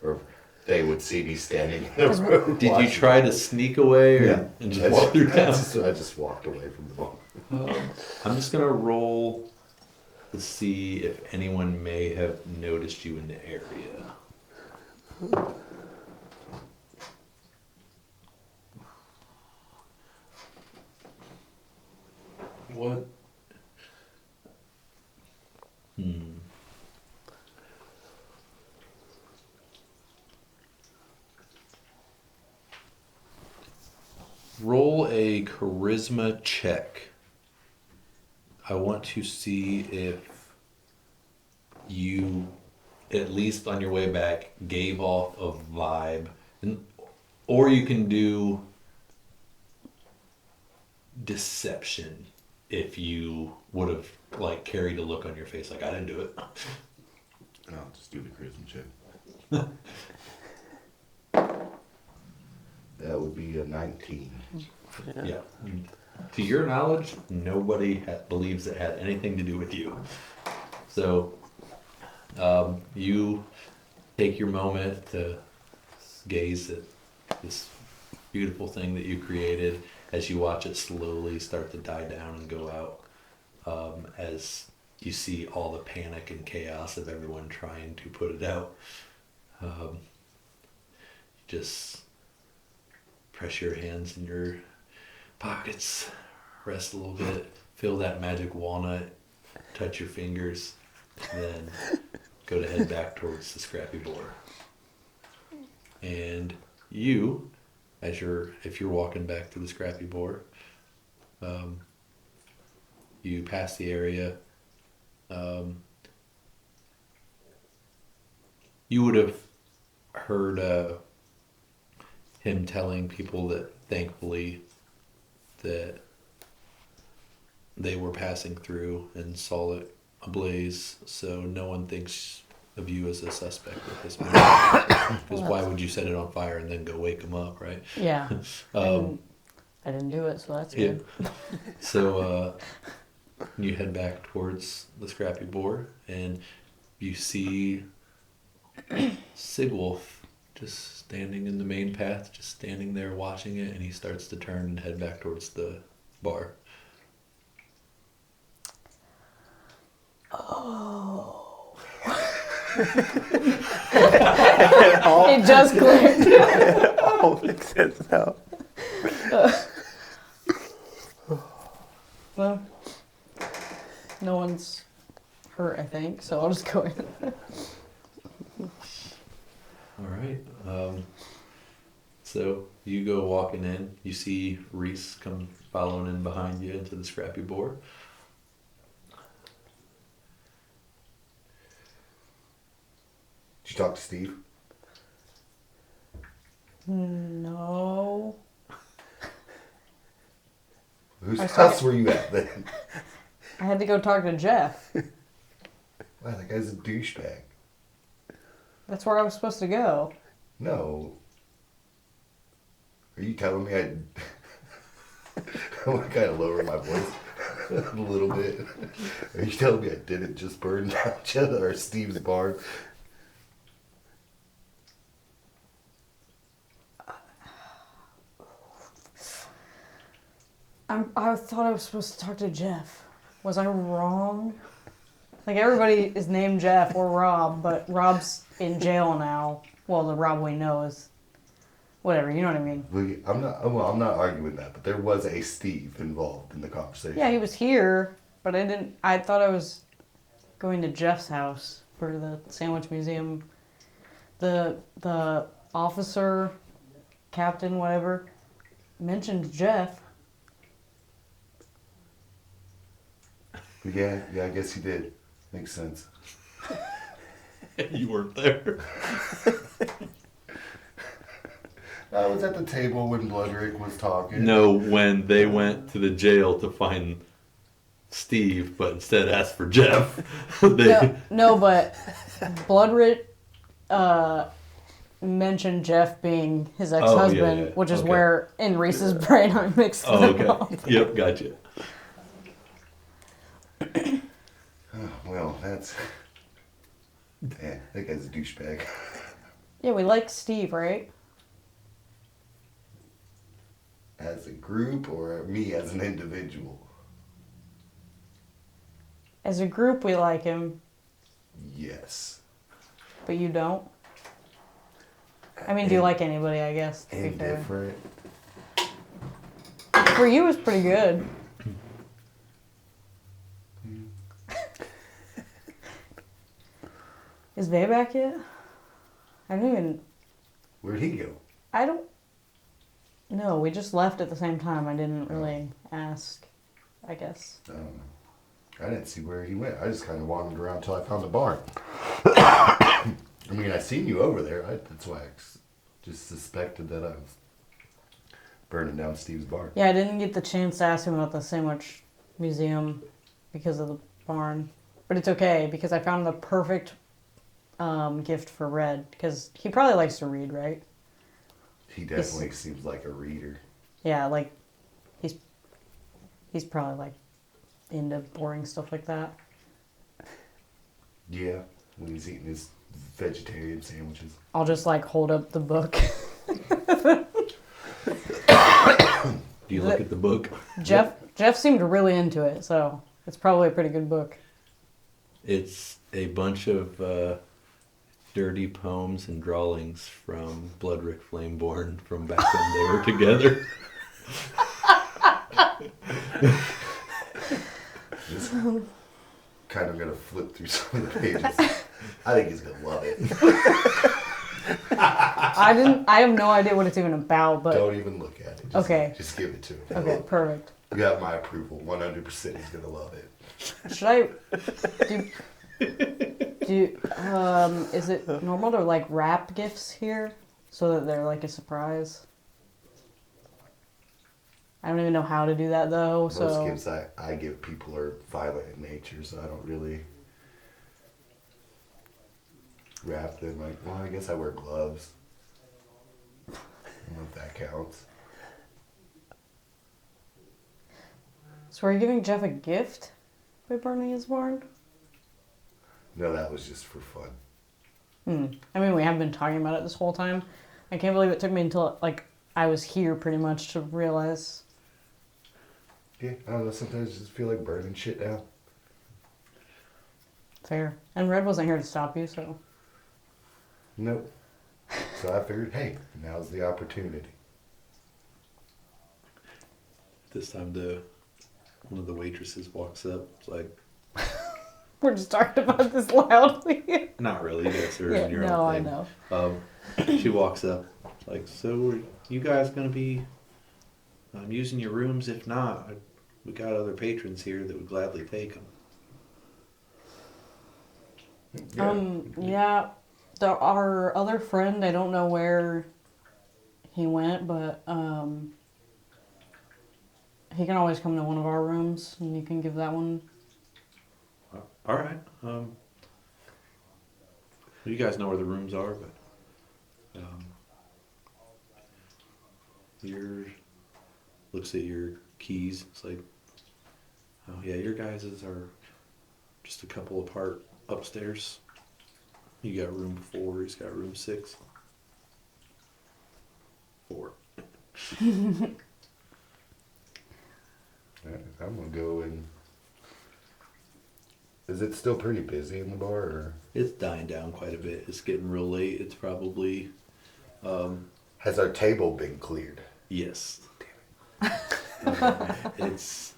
or if they would see me standing in the road. Did you watching. try to sneak away or Yeah. and just walk through town? I just walked away from the bar. I'm just gonna roll to see if anyone may have noticed you in the area. What? Roll a charisma check. I want to see if you, at least on your way back, gave off a vibe. Or you can do deception if you would have like carried a look on your face like I didn't do it. No, just do the charisma check. That would be a 19. Yeah. To your knowledge, nobody believes it had anything to do with you. So you take your moment to gaze at this beautiful thing that you created as you watch it slowly start to die down and go out, as you see all the panic and chaos of everyone trying to put it out. Just press your hands in your pockets, rest a little bit, feel that magic walnut, touch your fingers, then go to head back towards the scrappy boar. And you, if you're walking back to the scrappy boar, you pass the area. You would have heard him telling people that thankfully that they were passing through and saw it ablaze, so no one thinks of you as a suspect at this point. Because why would you set it on fire and then go wake them up, right? Yeah. Um, I didn't do it, so that's yeah. good. So you head back towards the scrappy boar, and you see Sigwolf just standing in the main path, just standing there watching it, and he starts to turn and head back towards the bar. Oh. It just clicked. Oh, makes sense now. Well, no one's hurt, I think, so I'll just go in. All right. So you go walking in. You see Reese come following in behind you into the scrappy boar. Did you talk to Steve? No. Who's was house talking, were you at then? I had to go talk to Jeff. Wow, that guy's a douchebag. That's where I was supposed to go. No. Are you telling me I... I'm gonna kind of lower my voice a little bit. Are you telling me I didn't just burn down Jenna or Steve's barn? I thought I was supposed to talk to Jeff. Was I wrong? Like, everybody is named Jeff or Rob, but Rob's in jail now. Well, the Rob we know is whatever, you know what I mean? I'm not arguing that, but there was a Steve involved in the conversation. Yeah, he was here, but I thought I was going to Jeff's house for the sandwich museum. The officer, captain, whatever, mentioned Jeff. Yeah, I guess he did. Makes sense. You weren't there. I was at the table when Bloodrick was talking. No, when they went to the jail to find Steve, but instead asked for Jeff. No, but Bloodrit mentioned Jeff being his ex-husband, yeah. which is Okay. where in Reese's brain I mixed Oh, them up. okay. Yep, gotcha. Oh, well, that's... Yeah, that guy's a douchebag. Yeah, we like Steve, right? As a group or me as an individual? As a group, we like him, Yes. but you don't. I mean, do you like anybody, I guess, to be fair. Indifferent. For you, it's pretty good. Is Vay back yet? I don't even... Where'd he go? I don't... No, we just left at the same time. I didn't really ask, I guess. I didn't see where he went. I just kind of wandered around until I found the barn. I mean, I seen you over there. That's why I just suspected that I was burning down Steve's barn. Yeah, I didn't get the chance to ask him about the sandwich museum because of the barn. But it's okay, because I found the perfect gift for Red, because he probably likes to read, right? He definitely seems like a reader. Yeah, like, he's probably, like, into boring stuff like that. Yeah, when he's eating his vegetarian sandwiches. I'll just, like, hold up the book. Do you look at the book? Jeff seemed really into it, so it's probably a pretty good book. It's a bunch of dirty poems and drawings from Bloodrick Flameborn from back when they were together. Just kind of gonna flip through some of the pages. I think he's gonna love it. I have no idea what it's even about, but Don't even look at it. Just, Okay. Just give it to him. okay, perfect. You got my approval. 100% he's gonna love it. Should I is it normal to like wrap gifts here so that they're like a surprise? I don't even know how to do that though, Most so gifts I give people are violent in nature, so I don't really wrap them. Like, well, I guess I wear gloves. I don't know if that counts. So are you giving Jeff a gift by burning his barn? No, that was just for fun. I mean, we have been talking about it this whole time. I can't believe it took me until like I was here pretty much to realize. Yeah, I don't know. Sometimes I just feel like burning shit down. Fair. And Red wasn't here to stop you, so Nope. So I figured, hey, now's the opportunity. This time one of the waitresses walks up. It's like, we're just talking about this loudly. not really, you guys are Yeah, in your no, own I thing. know. She walks up. It's like, so are you guys going to be using your rooms? If not, we got other patrons here that would gladly take them. Yeah. Our other friend, I don't know where he went, but He can always come to one of our rooms, and you can give that one. All right. You guys know where the rooms are, but your looks at your keys. It's like, oh yeah, your guys's are just a couple apart upstairs. You got room 4. He's got room 6. 4. Alright, I'm gonna go and. Is it still pretty busy in the bar? Or? It's dying down quite a bit. It's getting real late. It's probably Has our table been cleared? yes. It's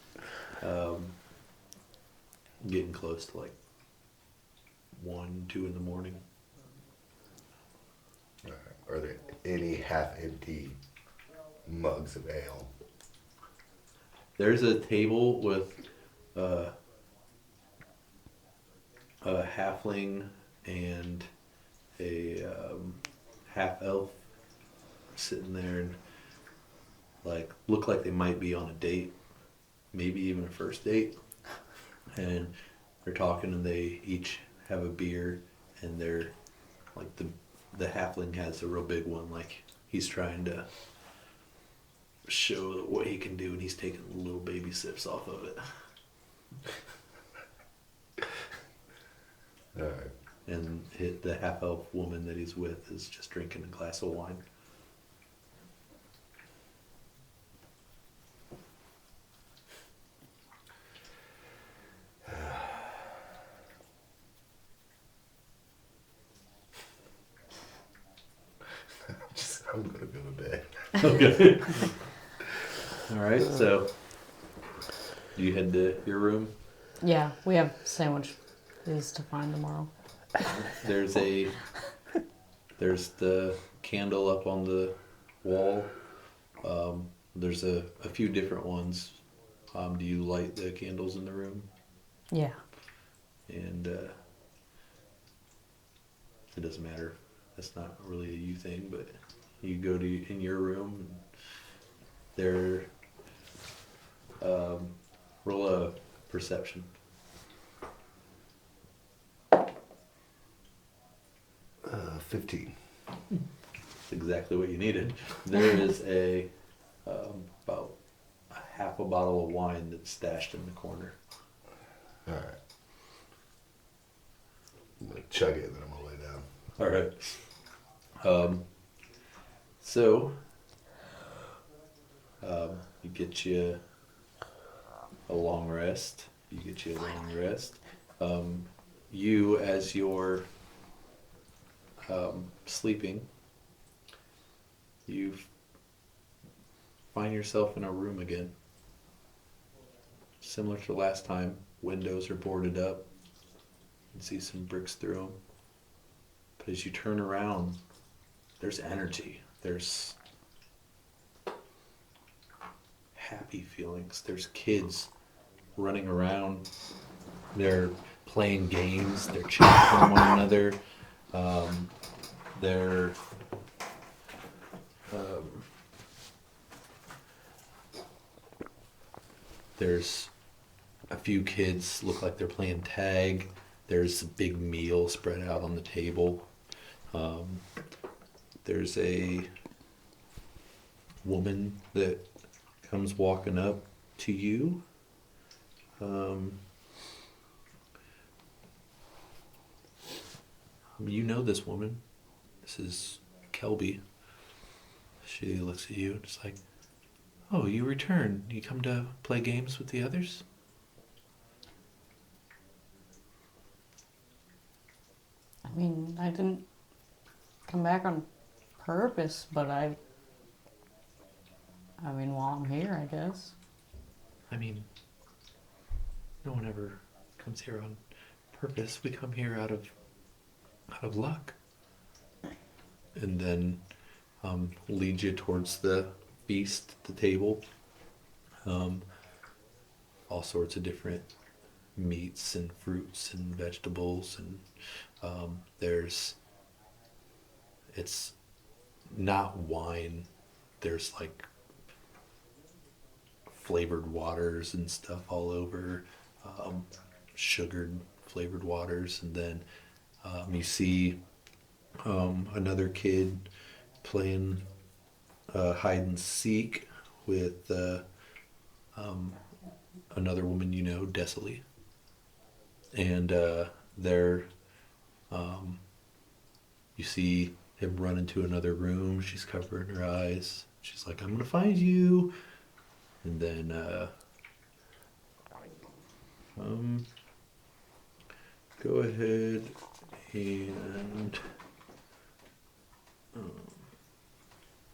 getting close to like 1, 2 in the morning. Alright. Are there any half-empty mugs of ale? There's a table with a halfling and a half elf sitting there and like look like they might be on a date, maybe even a first date. And they're talking and they each have a beer and they're like the halfling has a real big one, like he's trying to show what he can do and he's taking little baby sips off of it. Alright. And the half elf woman that he's with is just drinking a glass of wine. I'm gonna go to bed. Okay. All right. So you head to your room. Yeah, we have sandwiches to find tomorrow. There's the candle up on the wall. There's a few different ones. Do you light the candles in the room? Yeah. And it doesn't matter. That's not really a you thing, but you go to in your room. And there, roll a perception. 15. That's exactly what you needed. There is about a half a bottle of wine that's stashed in the corner. Alright. I'm gonna chug it and then I'm gonna lay down. All right. So you get you a long rest. You, as you're sleeping, you find yourself in a room again. Similar to last time, windows are boarded up. You can see some bricks through them. But as you turn around, there's energy. There's happy feelings. There's kids running around. They're playing games. They're chatting with one another. There's a few kids look like they're playing tag. There's a big meal spread out on the table. There's a woman that comes walking up to you. You know this woman. This is Kelby. She looks at you and is like, "Oh, you returned. You come to play games with the others?" I mean, I didn't come back on purpose, but I mean, while I'm here, I guess. I mean, no one ever comes here on purpose. We come here out of luck. And then lead you towards the feast, the table. All sorts of different meats and fruits and vegetables, and it's not wine. There's like flavored waters and stuff all over, sugared flavored waters. And then you see another kid playing hide and seek with another woman you know, Dessily. And they're, you see him run into another room. She's covering her eyes. She's like, I'm going to find you. And then go ahead and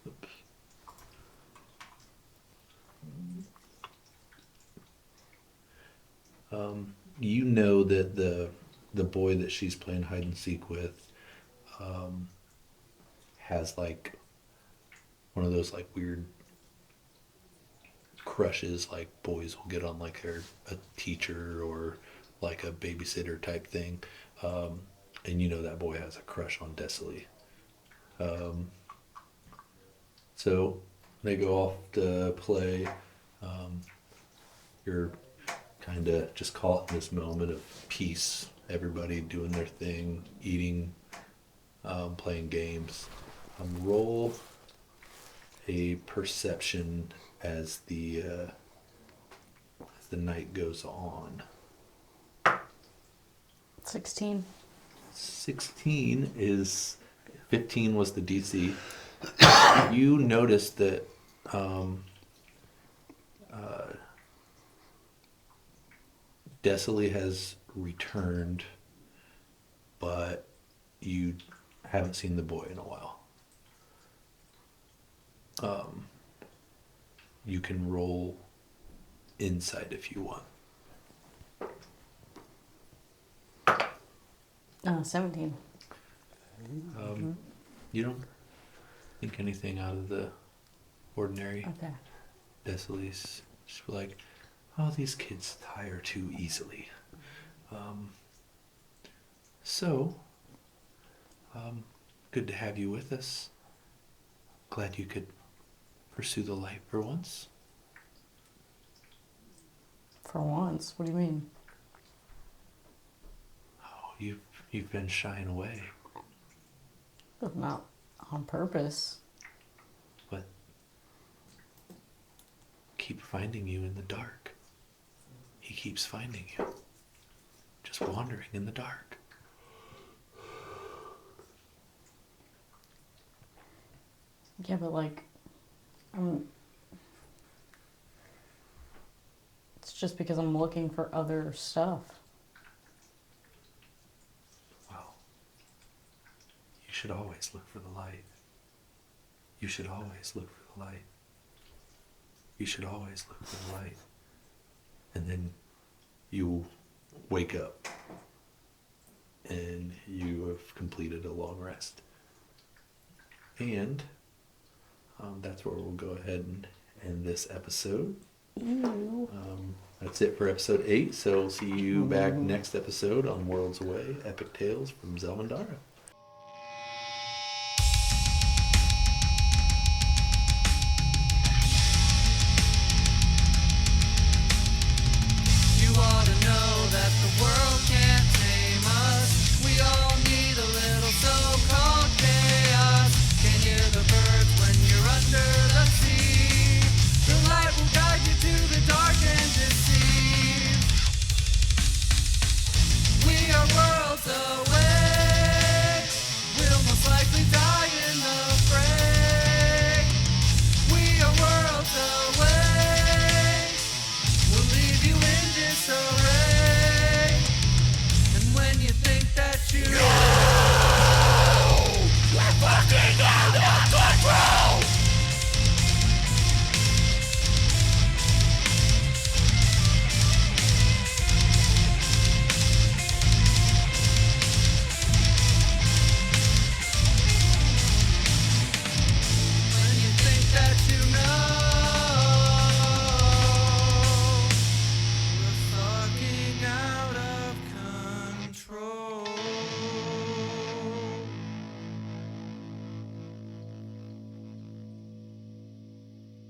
oops. You know that the boy that she's playing hide and seek with has like one of those like weird crushes like boys will get on like a teacher or like a babysitter type thing. And you know that boy has a crush on Dessily. So they go off to play. You're kind of just caught in this moment of peace. Everybody doing their thing, eating, playing games. Roll a perception as the night goes on. 16. 16 is 15 was the DC. You notice that Dessily has returned, but you haven't seen the boy in a while. You can roll insight if you want. 17. You don't think anything out of the ordinary. Okay. Dessily's just like, oh, these kids tire too easily. Good to have you with us. Glad you could pursue the light for once. For once? What do you mean? Oh, you've been shying away. But not on purpose. But keep finding you in the dark. He keeps finding you. Just wandering in the dark. Yeah, but like, it's just because I'm looking for other stuff. Well, you should always look for the light. You should always look for the light. You should always look for the light. And then you wake up and you have completed a long rest. And that's where we'll go ahead and end this episode. That's it for episode 8. So we'll see you back next episode on Worlds Away, Epic Tales from Zelmandara.